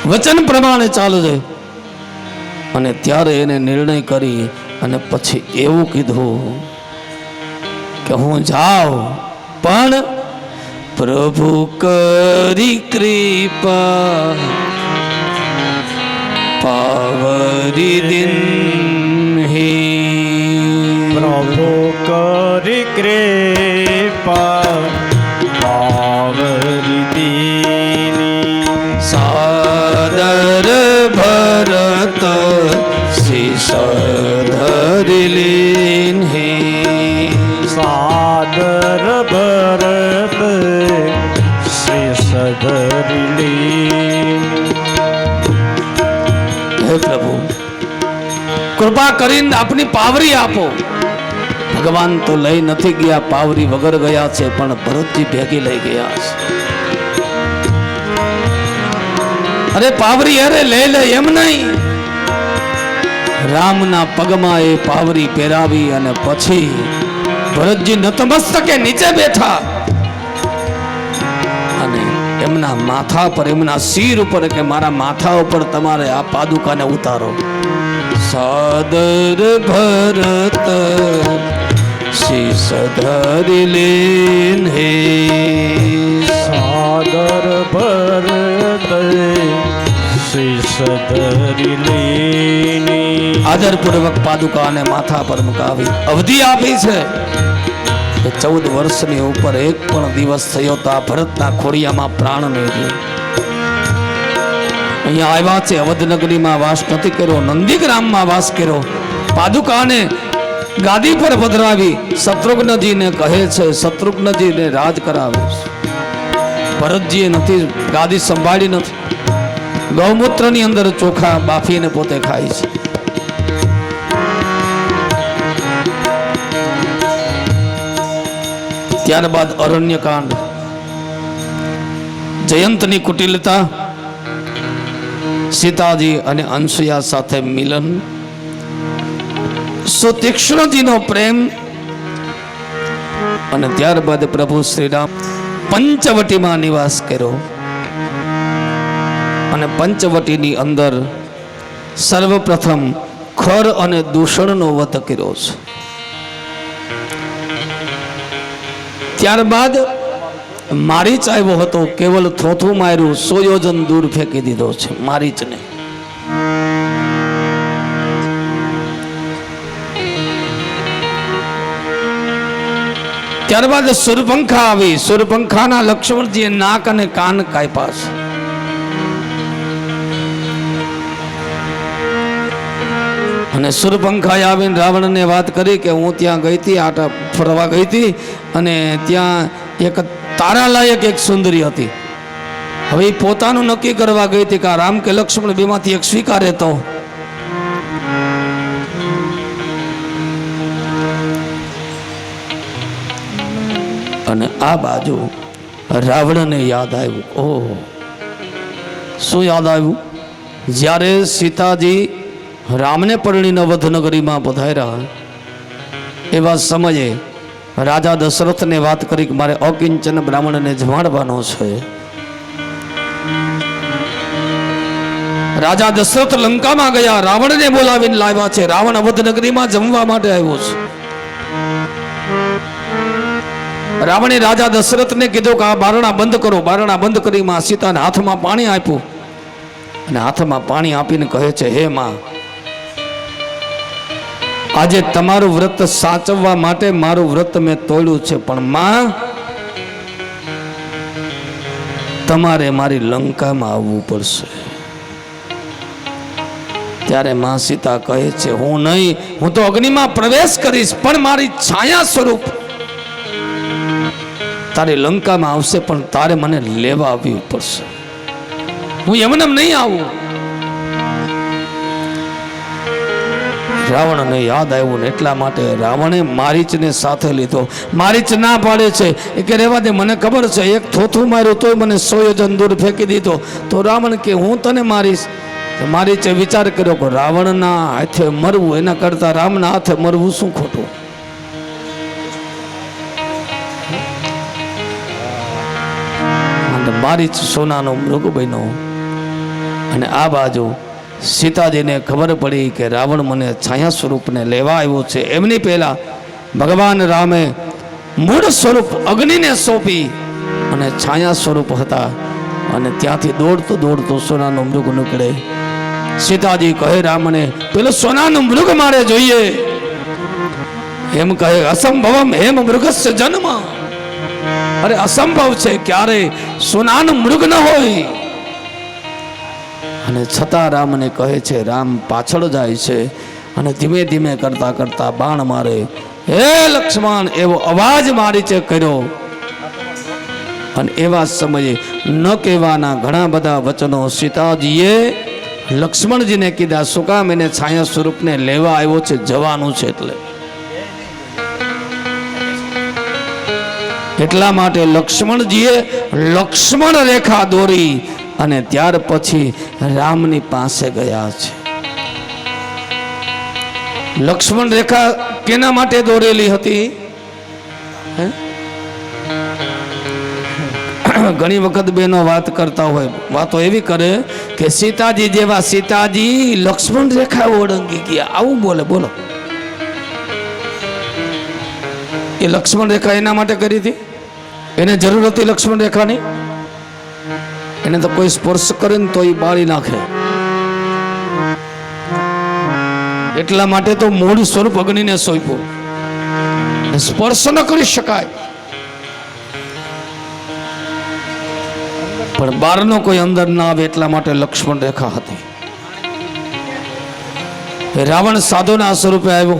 વચન પ્રમાણે ચાલજે. અને ત્યારે એને નિર્ણય કરી અને પછી એવું કીધું કે હું જાઉં, પણ પ્રભુ કરી કૃપા પાવરી દિન હે. પ્રભુ કરી કૃપા પાવરી દીની. સાદર ભરત શીશ ધરી લીન હે. સાદર ભરત શીશ ધરી લીન. હે પ્રભુ, કૃપા કરીને આપની પાવરી આપો. ભગવાન તો લઈ નથી ગયા, પાવરી વગર ગયા છે, પણ ભરતજી ભેગી લઈ ગયા છે. અરે પાવરી અરે લઈ લે એમ નહીં, રામના પગમાં એ પાવરી પહેરાવી અને પછી ભરતજી નતમસ્તકે નીચે બેઠા અને એમના માથા પર, એમના શિર ઉપર કે મારા માથા ઉપર તમારે આ પાદુકાને ઉતારો. સાદર ભરત શીશ ધરી લેન હે. સાદર ભરત શીશ ધરી લેની. આદરપૂર્વક પાદુકાને માથા પર મુકાવી અવધિ આપી છે કે 14 વર્ષની ઉપર એક પણ દિવસ થયો તો આ ભરતના ખોડિયામાં પ્રાણ નહીં રહ્યો. અહીંયા આવ્યા છે, અવધનગરીમાં વાસ નથી કર્યો, નંદીગ્રામમાં વાસ કર્યો. પાદુકાને ગાદી પર પધરાવી શત્રુઘ્નજીને કહે છે, શત્રુઘ્નજીને રાજ કરાવે છે. ભરતજીએ નથી ગાદી સંભાળી નથી, ગૌમૂત્રની અંદર ચોખા બાફીને પોતે ખાય છે. ત્યારબાદ અરણ્યકાંડ, જયંતની કુટિલતા, સીતાજી અને અનસુયા સાથે મિલન, સુતીક્ષ્ણજીનો પ્રેમ, અને ત્યારબાદ પ્રભુ શ્રીરામ પંચવટીમાં નિવાસ કર્યો. અને પંચવટીની અંદર સર્વપ્રથમ ખર અને દૂષણનો વધ કર્યો છે. ત્યારબાદ મારીચ આવ્યો હતો, કેવલ થોથું માર્યું, 100 યોજન દૂર ફેંકી દીધો છે મારીચને. ત્યારબાદ સુરપંખા આવી, સુરપંખાના લક્ષ્મણજીએ નાક અને કાન કાપ્યા છે. અને સુરપંખાએ આવીને રાવણને વાત કરી કે હું ત્યાં ગઈ હતી, આટા ફરવા ગઈ હતી, અને ત્યાં એક તારાલાયક એક સુંદરી હતી. હવે એ પોતાનું નક્કી કરવા ગઈ હતી કે રામ કે લક્ષ્મણ બેમાંથી એક સ્વીકારે તો. અને આ બાજુ રાવણને યાદ આવ્યું. ઓહ, શું યાદ આવ્યું? જ્યારે સીતાજી રામને પરણીને અવધનગરીમાં પધાર્યા એવા સમયે રાજા દશરથને વાત કરી કે મારે અકિંચન બ્રાહ્મણને જમાડવાનો છે. રાજા દશરથ લંકામાં ગયા, રાવણને બોલાવીને લાવ્યા છે. રાવણ અવધનગરીમાં જમવા માટે આવ્યો છે. રાવણે રાજા દશરથને કીધું કે આ બારણા બંધ કરો. બારણા બંધ કરીમાં સીતાને હાથમાં પાણી આપ્યું, અને હાથમાં પાણી આપીને કહે છે, હે માં, આજે તમારું વ્રત સાચવવા માટે મારું વ્રત મેં તોડ્યું છે, પણ માં તમારે મારી લંકામાં આવવું પડશે. ત્યારે માં સીતા કહે છે, હું નહીં, હું તો અગ્નિમાં પ્રવેશ કરીશ, પણ મારી છાયા સ્વરૂપ તારી લંકામાં આવશે, પણ તારે મને લેવા આવવું પડશે. હું એમને નહીં આવું. રાવણને યાદ આવ્યું ને એટલા માટે રાવણે મારીચને સાથે લીધો. મારીચ ના પાડે છે એ કે રહેવા દે, મને ખબર છે એક થોથું માર્યું તોય મને 100 યોજન દૂર ફેંકી દીધો. તો રાવણ કે હું તને મારીશ. મારીચે વિચાર કર્યો કે રાવણના હાથે મરવું એના કરતા રામના હાથે મરવું શું ખોટું. મારીચ સોનાનો મૃગ બન્યો. અને આ બાજુ સીતાજીને ખબર પડી કે રાવણ મને છાયા સ્વરૂપને લેવા આવ્યો છે. એમની પહેલા ભગવાન રામે મૂળ સ્વરૂપ અગ્નિને સોંપી અને છાયા સ્વરૂપ હતા. અને ત્યાંથી દોડતો સોનાનો મૃગ નીકળે. સીતાજી કહે રામને, પેલો સોનાનું મૃગ મારે જોઈએ. એમ કહે, અસંભવમ હેમ મૃગસ્ય જન્મ. અરે અસંભવ છે, ક્યારે સોનાનું મૃગ ન હોય. અને છતાં રામને કહે છે, રામ પાછળ જાય છે અને ધીમે ધીમે કરતા કરતા બાણ મારે. હે લક્ષ્મણ, એવો અવાજ મારીચે કર્યો. અને એવા સમયે ન કહેવાના ઘણા બધા વચનો સીતાજીએ લક્ષ્મણજીને કીધા. શું કામ? એને છાયા સ્વરૂપને લેવા આવ્યો છે, જવાનું છે એટલે. એટલા માટે લક્ષ્મણજીએ લક્ષ્મણ રેખા દોરી અને ત્યાર પછી રામની પાસે ગયા છે. લક્ષ્મણ રેખા કેના માટે દોરેલી હતી? ઘણી વખત બેનો વાત કરતા હોય, વાતો એવી કરે કે સીતાજી જેવા સીતાજી લક્ષ્મણ રેખા ઓળંગી ગયા, આવું બોલે. બોલો, એ લક્ષ્મણ રેખા એના માટે કરી હતી? એને જરૂર હતી લક્ષ્મણ રેખાની? એને તો કોઈ સ્પર્શ કરે ને તો એ બાળી નાખે. એટલા માટે તો મૂળ સ્વરૂપ અગ્નિને સોંપ્યું. અને સ્પર્શ ન કરી શકાય. પણ બહારનો કોઈ અંદર ના આવે એટલા માટે લક્ષ્મણ રેખા હતી. રાવણ સાધુના સ્વરૂપે આવ્યો,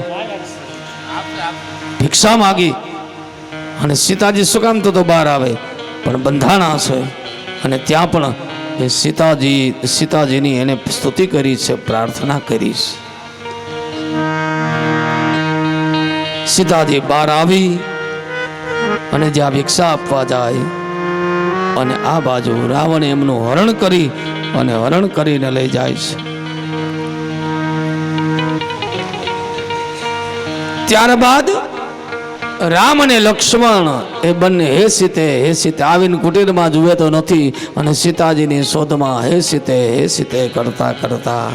ભિક્ષા માગી, અને સીતાજી શું કામ તો બહાર આવે, પણ બંધાણા છે. અને ત્યાં પણ એ સીતાજીની એને સ્તુતિ કરી છે, પ્રાર્થના કરી છે. સીતાજી બહાર આવી અને જ્યાં ભિક્ષા આપવા જાય, અને આ બાજુ રાવણ એમનું હરણ કરી અને હરણ કરીને લઈ જાય છે. ત્યારબાદ રામ અને લક્ષ્મણ એ બંને હે સીતે આવીને કુટીરમાં જુએ તો નથી, અને સીતાજીની શોધમાં હે સીતે કરતા કરતા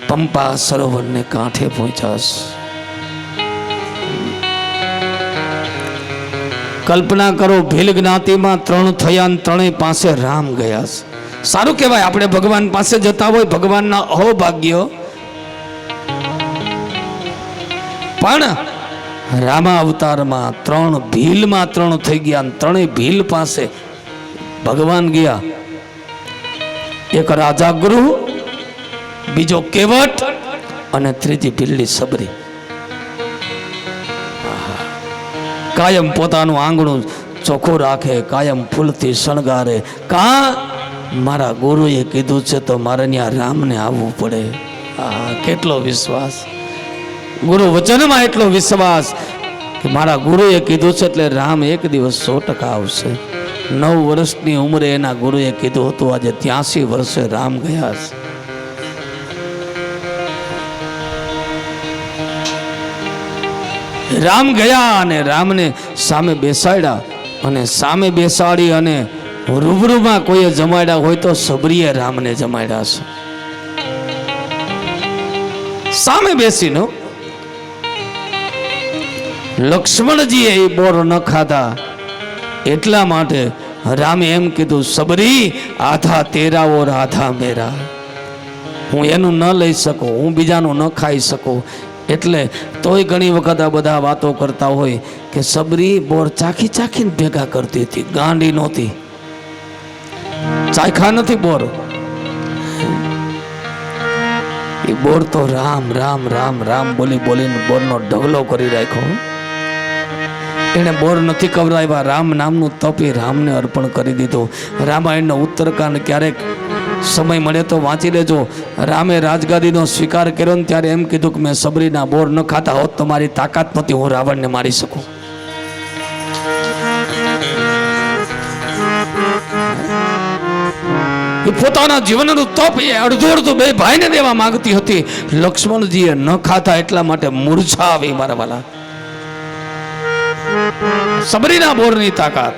પંપા સરોવરને કાંઠે પહોંચ્યા છે. કલ્પના કરો, ભીલ જ્ઞાતિમાં 3 થયા ને 3 પાસે રામ ગયા છે. સારું કહેવાય, આપણે ભગવાન પાસે જતા હોય, ભગવાનના અહોભાગ્ય. પણ રામા અવતારમાં 3 ભીલમાં 3 થઈ ગયા, 3 ભીલ પાસે ભગવાન ગયા. એક રાજા ગુરુ, બીજો કેવટ, અને ત્રીજી ભીલની સબરી. કાયમ પોતાનું આંગણું ચોખ્ખું રાખે, કાયમ ફૂલથી શણગારે. મારા ગુરુએ કીધું છે તો મારે ત્યાં રામને આવવું પડે. કેટલો વિશ્વાસ! ગુરુ વચનમાં એટલો વિશ્વાસ કે મારા ગુરુએ કીધું છે એટલે રામ એક દિવસ 100% આવશે. 9 વર્ષની ઉંમરે એના ગુરુએ કીધું હતું, આજે 83 વર્ષે રામ ગયા છે. રામ ગયા અને રામને સામે બેસાડ્યા, અને સામે બેસાડી અને રૂબરૂમાં કોઈએ જમાડ્યા હોય તો સબરીએ રામને જમાડ્યા છે. સામે બેસીને લક્ષ્મણજીએ એ બોર ન ખાધા, એટલા માટે રામે એમ કીધું, સબરી આધા તેરા ઓર આધા મેરા. હું એનું ન લઈ શકું, હું બીજાનું ન ખાઈ શકું. એટલે તોય ઘણી વખત આ બધા વાતો કરતા હોય કે સબરી બોર ચાખી ચાખીને ભેગા કરતી હતી, ગાંડી નહોતી, ચાખા નથી બોર. એ બોર તો રામ રામ રામ રામ બોલી બોલીને બોરનો ઢગલો કરી રાખ્યો. એને બોર નથી કવરાવ્યા, રામ નામનું તપ એ રામને અર્પણ કરી દીધું. રામાયણનો ઉત્તરકાંડ ક્યારેક સમય મળે તો વાંચી લેજો. રામે રાજગાદીનો સ્વીકાર કર્યો ને ત્યારે એમ કીધું કે મેં સબરીના બોર ન ખાતા હોત તો મારી તાકાત નથી, હું રાવણને મારી શકું. પોતાના જીવનનું તપ એ અડધું બે ભાઈને દેવા માંગતી હતી. લક્ષ્મણજીએ ન ખાતા એટલા માટે મૂર્છા આવી મારા વાલા. સબરીના બોરની તાકાત.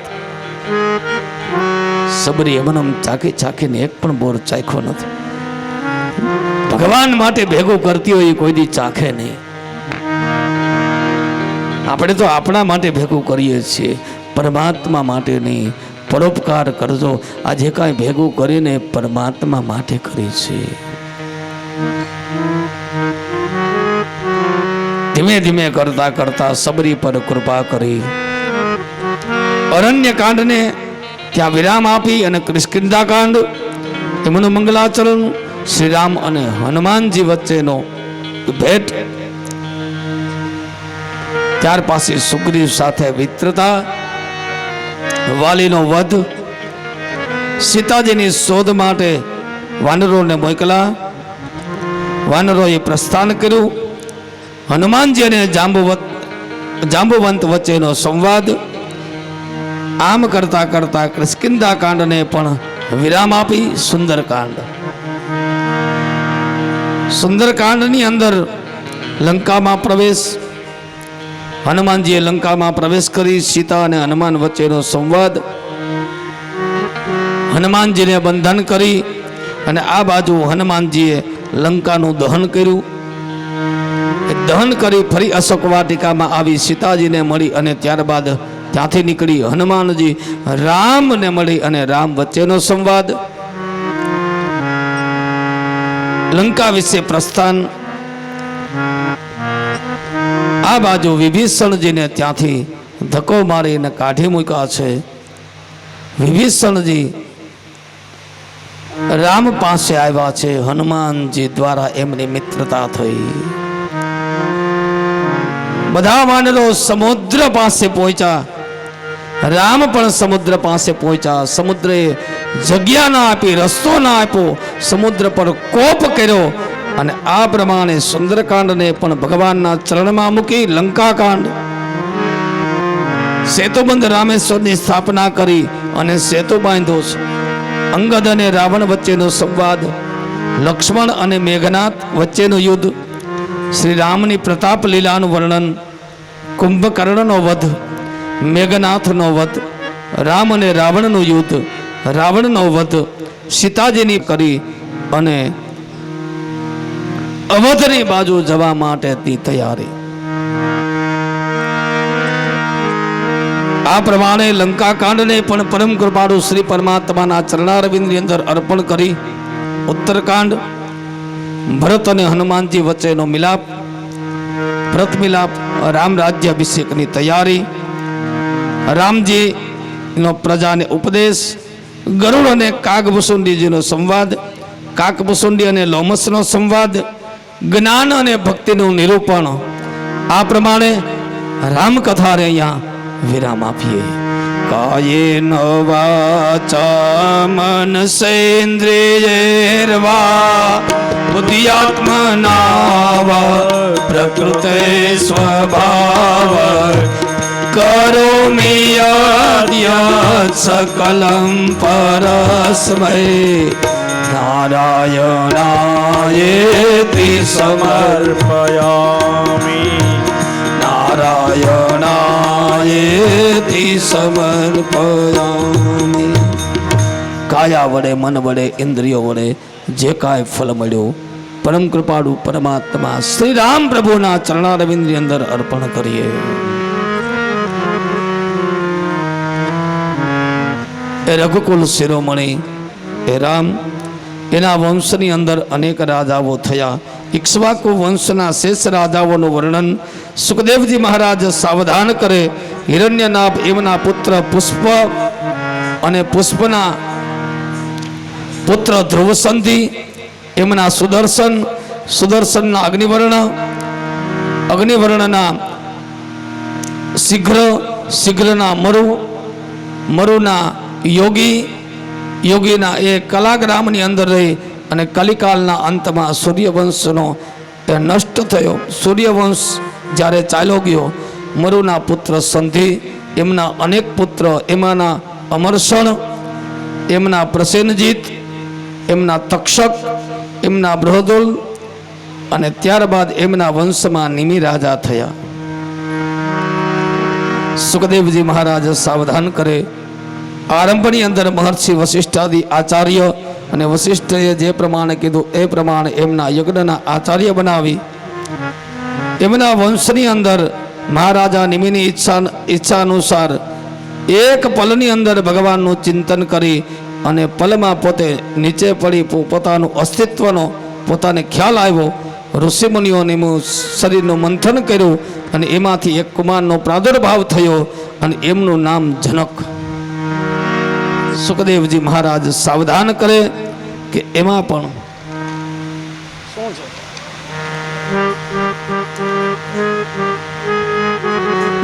સબરી એમને ચાકી ચાકીને એક પણ બોર ચાખ્યો નથી. ભગવાન માટે ભેગું કરતી હોય એ કોઈ દી ચાખે નહીં. આપણે તો આપણા માટે ભેગું કરીએ છીએ, પરમાત્મા માટે નહીં. પરોપકાર કરજો. આ જે કાંઈ ભેગું કરીને પરમાત્મા માટે કરી છે. ધીમે ધીમે કરતા કરતા સબરી પર કૃપા કરી અરણ્ય કાંડને ત્યાં વિરામ આપી અને કિષ્કિંધા કાંડ, એમનું મંગલાચરણ, શ્રી રામ અને હનુમાનજી વચ્ચેનો ભેટ, ત્યાર પછી સુગ્રીવ સાથે મિત્રતા, વાલીનો વધ, સીતાજીની શોધ માટે વાનરોને મોકલા, વાનરોએ પ્રસ્થાન કર્યું, હનુમાનજી અને જાંબુવંત વચ્ચેનો સંવાદ. આમ કરતા કરતા કિષ્કિંધા કાંડને પણ વિરામ આપી સુંદરકાંડની અંદર લંકામાં પ્રવેશ. હનુમાનજીએ લંકામાં પ્રવેશ કરી સીતા અને હનુમાન વચ્ચેનો સંવાદ, હનુમાનજીને બંધન કરી અને આ બાજુ હનુમાનજીએ લંકાનું દહન કર્યું. દહન કરી ફરી અશોક વાટિકામાં આવી સીતાજીને મળી અને ત્યારબાદ ત્યાંથી નીકળી હનુમાનજી રામને મળી અને રામ વચ્ચેનો સંવાદ, લંકા વિશે પ્રસ્થાન. આ બાજુ વિભીષણજીને ત્યાંથી ધક્કો મારીને કાઢી મૂક્યા છે. વિભીષણજી રામ પાસે આવ્યા છે. હનુમાનજી દ્વારા એમની મિત્રતા થઈ. બધા વાનરો સમુદ્ર પાસે પહોંચ્યા. રામ પણ સમુદ્ર પાસે પહોંચ્યા. સમુદ્રે જગ્યા ના આપી, રસ્તો ના આપ્યો, સમુદ્ર પર કોપ કર્યો અને આ પ્રમાણે સુંદરકાંડને પણ ભગવાનના ચરણમાં મૂકી લંકાકાંડ, સેતુબંધ રામેશ્વરની સ્થાપના કરી અને સેતુ બાંધ્યો છે. અંગદ અને રાવણ વચ્ચેનો સંવાદ, લક્ષ્મણ અને મેઘનાથ વચ્ચેનું યુદ્ધ, શ્રી રામની પ્રતાપ લીલાનું વર્ણન, કુંભકર્ણનો વધ, મેઘનાથનો વધ, રામ અને રાવણનું યુદ્ધ, રાવણનો વધ, સીતાજીની કરી અને અવધની બાજુ જવા માટેની તૈયારી. આ પ્રમાણે લંકાકાંડને પણ પરમ કૃપાળુ શ્રી પરમાત્માના ચરણારવિંદની અંદર અર્પણ કરી ઉત્તરકાંડ, ભરત અને હનુમાનજી વચ્ચેનો મિલાપ, ભરત મિલાપ, રામ રાજ્ય અભિષેકની તૈયારી, રામજીનો પ્રજાને ઉપદેશ, ગરુડ અને કાગભૂસુંડીજીનો સંવાદ, કાકભૂસુંડી અને લોમસનો સંવાદ, જ્ઞાન અને ભક્તિનું નિરૂપણ. આ પ્રમાણે રામકથાને અહીંયા વિરામ આપીએ. કાયેન વાચા મનસેન્દ્રિયૈર્વા બુદ્ધ્યાત્મના વા પ્રકૃતે સ્વભાવ કરોમિ યદ્ સકલં પરસ્મૈ નારાયણાયેતિ સમર્પયામિ. નારાયણાયેતિ સમર્પયામિ. કાયા વડે, મન વડે, ઇન્દ્રિયો વડે જે કાંઈ ફળ મળ્યું પરમ કૃપાળુ પરમાત્મા શ્રી રામ પ્રભુના ચરણારવિંદની અંદર અર્પણ કરીએ. એ રઘુકુલ શિરોમણી એ રામ, એના વંશની અંદર અનેક રાજાઓ થયા. ઇક્ષ્વાકુ વંશના શેષ રાજાઓનું વર્ણન સુખદેવજી મહારાજ સાવધાન કરે. હિરણ્યનાભ એમના પુત્ર પુષ્પ અને પુષ્પના પુત્ર ધ્રુવસંધિ, એમના સુદર્શન, સુદર્શનના અગ્નિવર્ણ, અગ્નિવર્ણના શીઘ્ર, શીઘ્રના મરુ, મરુના યોગી, યોગીના એ કલાગ્રામની અંદર રહી અને કલિકાલના અંતમાં સૂર્યવંશનો એ નષ્ટ થયો. સૂર્યવંશ જ્યારે ચાલ્યો ગયો, મરુના પુત્ર સંધિ, એમના અનેક પુત્ર, એમાંના અમરસણ, એમના પ્રસેનજીત, એમના તક્ષક, એમના બૃહદોલ અને ત્યારબાદ એમના વંશમાં નિમિ રાજા થયા. સુખદેવજી મહારાજ સાવધાન કરે. આરંભની અંદર મહર્ષિ વશિષ્ઠાદિ આચાર્ય અને વશિષ્ઠએ જે પ્રમાણે કીધું એ પ્રમાણે એમના યજ્ઞના આચાર્ય બનાવી એમના વંશની અંદર મહારાજા નિમિની ઈચ્છા અનુસાર એક પલની અંદર ભગવાનનું ચિંતન કરી અને પલમાં પોતે નીચે પડી પોતાનું અસ્તિત્વનો પોતાને ખ્યાલ આવ્યો. ઋષિમુનિઓને શરીરનું મંથન કર્યું અને એમાંથી એક કુમારનો પ્રાદુર્ભાવ થયો અને એમનું નામ જનક. સુખદેવજી મહારાજ સાવધાન કરે કે એમાં પણ શું છે,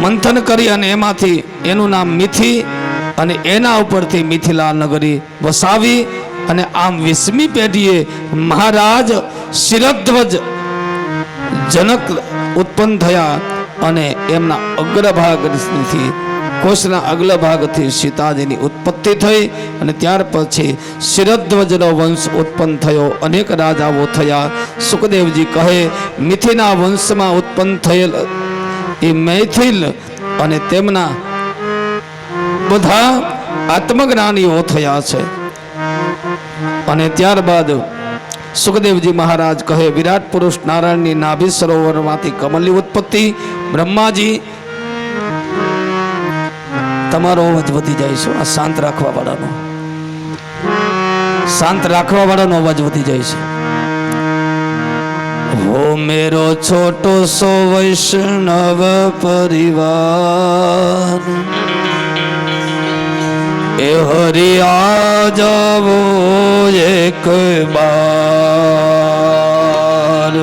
મંથન કરી અને એમાંથી એનું નામ મિથિ અને એના ઉપરથી મિથિલા નગરી વસાવી અને આમ 20મી પેઢીએ મહારાજ શિરધ્વજ જનક ઉત્પન્ન થયા અને એમના અગ્રભાગથી કોષના અગલા ભાગથી સીતાજીની ઉત્પત્તિ થઈ અને ત્યાર પછી શિરધ્વજનો વંશ ઉત્પન્ન થયો. અનેક રાજાઓ થયા. સુખદેવજી કહે મિથિના વંશમાં ઉત્પન્ન થયેલ એ મૈથિલ અને તેમના બધા આત્મજ્ઞાનીઓ થયા છે. અને ત્યારબાદ સુખદેવજી મહારાજ કહે વિરાટ પુરુષ નારાયણની નાભી સરોવરમાંથી કમલની ઉત્પત્તિ. બ્રહ્માજી, તમારો અવાજ વધી જાય છે. આ શાંત રાખવા વાળાનો, શાંત રાખવા વાળાનો અવાજ વધી જાય છે. हो मेरो छोटो सो वैष्णव परिवार ए हरि आ जाओ एक बार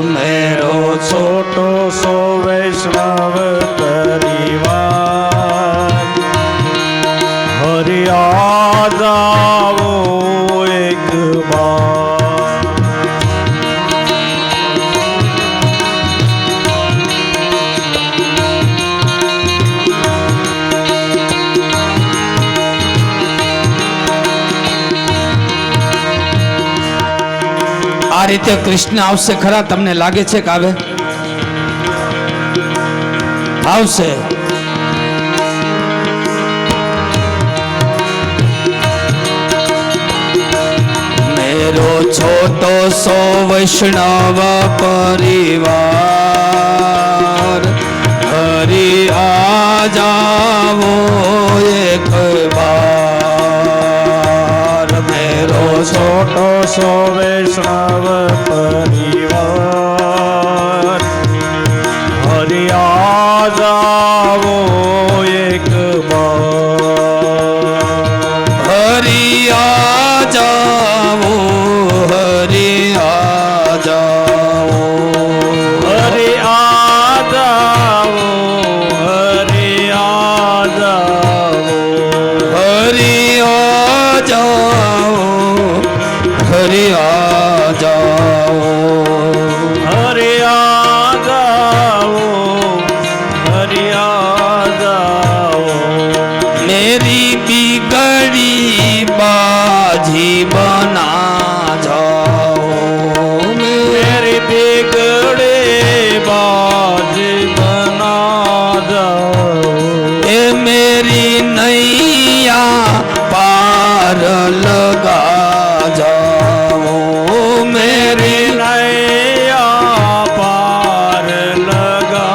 मेरो छोटो सो वैष्णव परिवार हरि आ जाओ एक बार। આ રીતે કૃષ્ણ આવશે ખરા? તમને લાગે છે કે આવે? આવશે. મેરો છોટો સો વૈષ્ણવ પરિવાર હરી આ જાવો એક બાર મેરો छोटो सो वैष्णव परिवार हरि आ जाओ एक बार। हरि आ जाओ हरि आ जाओ हरि आ जाओ हरि आ जाओ हरि आ जाओ हरि आ जाओ हरि आ जाओ हरि आ जाओ। मेरी बिगड़ी बाजी बना जाओ मेरी बिगड़े बाज बना जाओ ए मेरी नैया पार लगा जाओ मेरी नैया पार लगा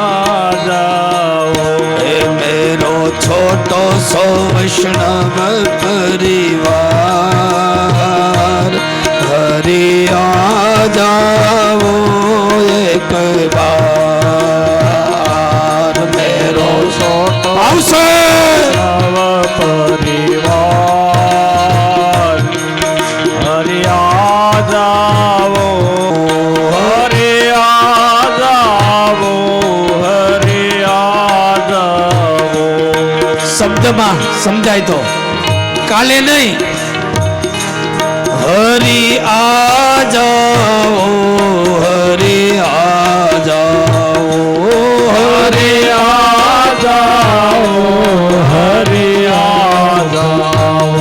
जाओ। ए मेरो छोटो सो वैष्णव परिवार हरि आ जाओ एक बार मेरो छोटो आवશે नव परिवार हरि आ जाओ हरि आ जाओ हरि आ जाओ। શબ્દમાં સમજાય તો કાલે નહીં. હરી આ જાઓ હરી આ જાઓ હરી आ जाओ हरि आ जाओ।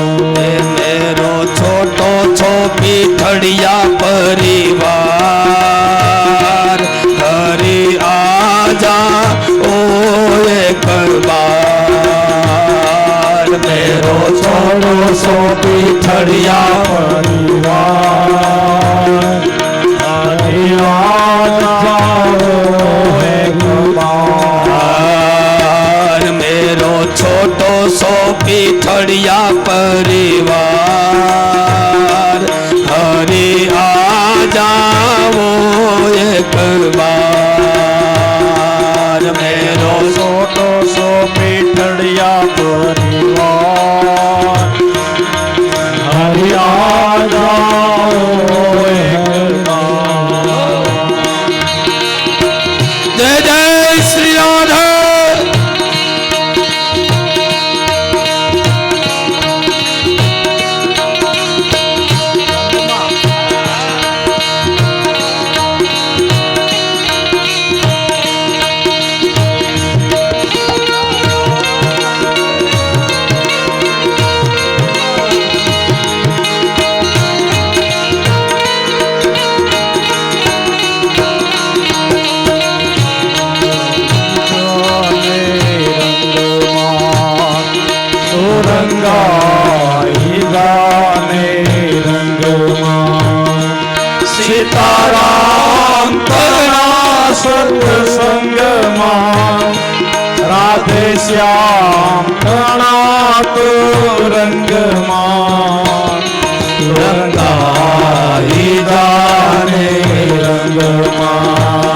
ए मेरो छोटो छो पीठड़िया परिवार हरि आ जाओ एक बार मेरो छोटो सो पीठड़िया परिवार हरि आ जाओ एक बार। मेरो छोटो सो पीठड़िया परिवार हरि आ जाओ एक बार मेरो छोटो सो पीठड़िया परिवार हरि आ जाओ एक बार। जय जय श्री राधे। सीताराम करुणा सत्संगમાં રાધે શ્યામ કણા રંગમાં રંગાઈ જાને રંગમાં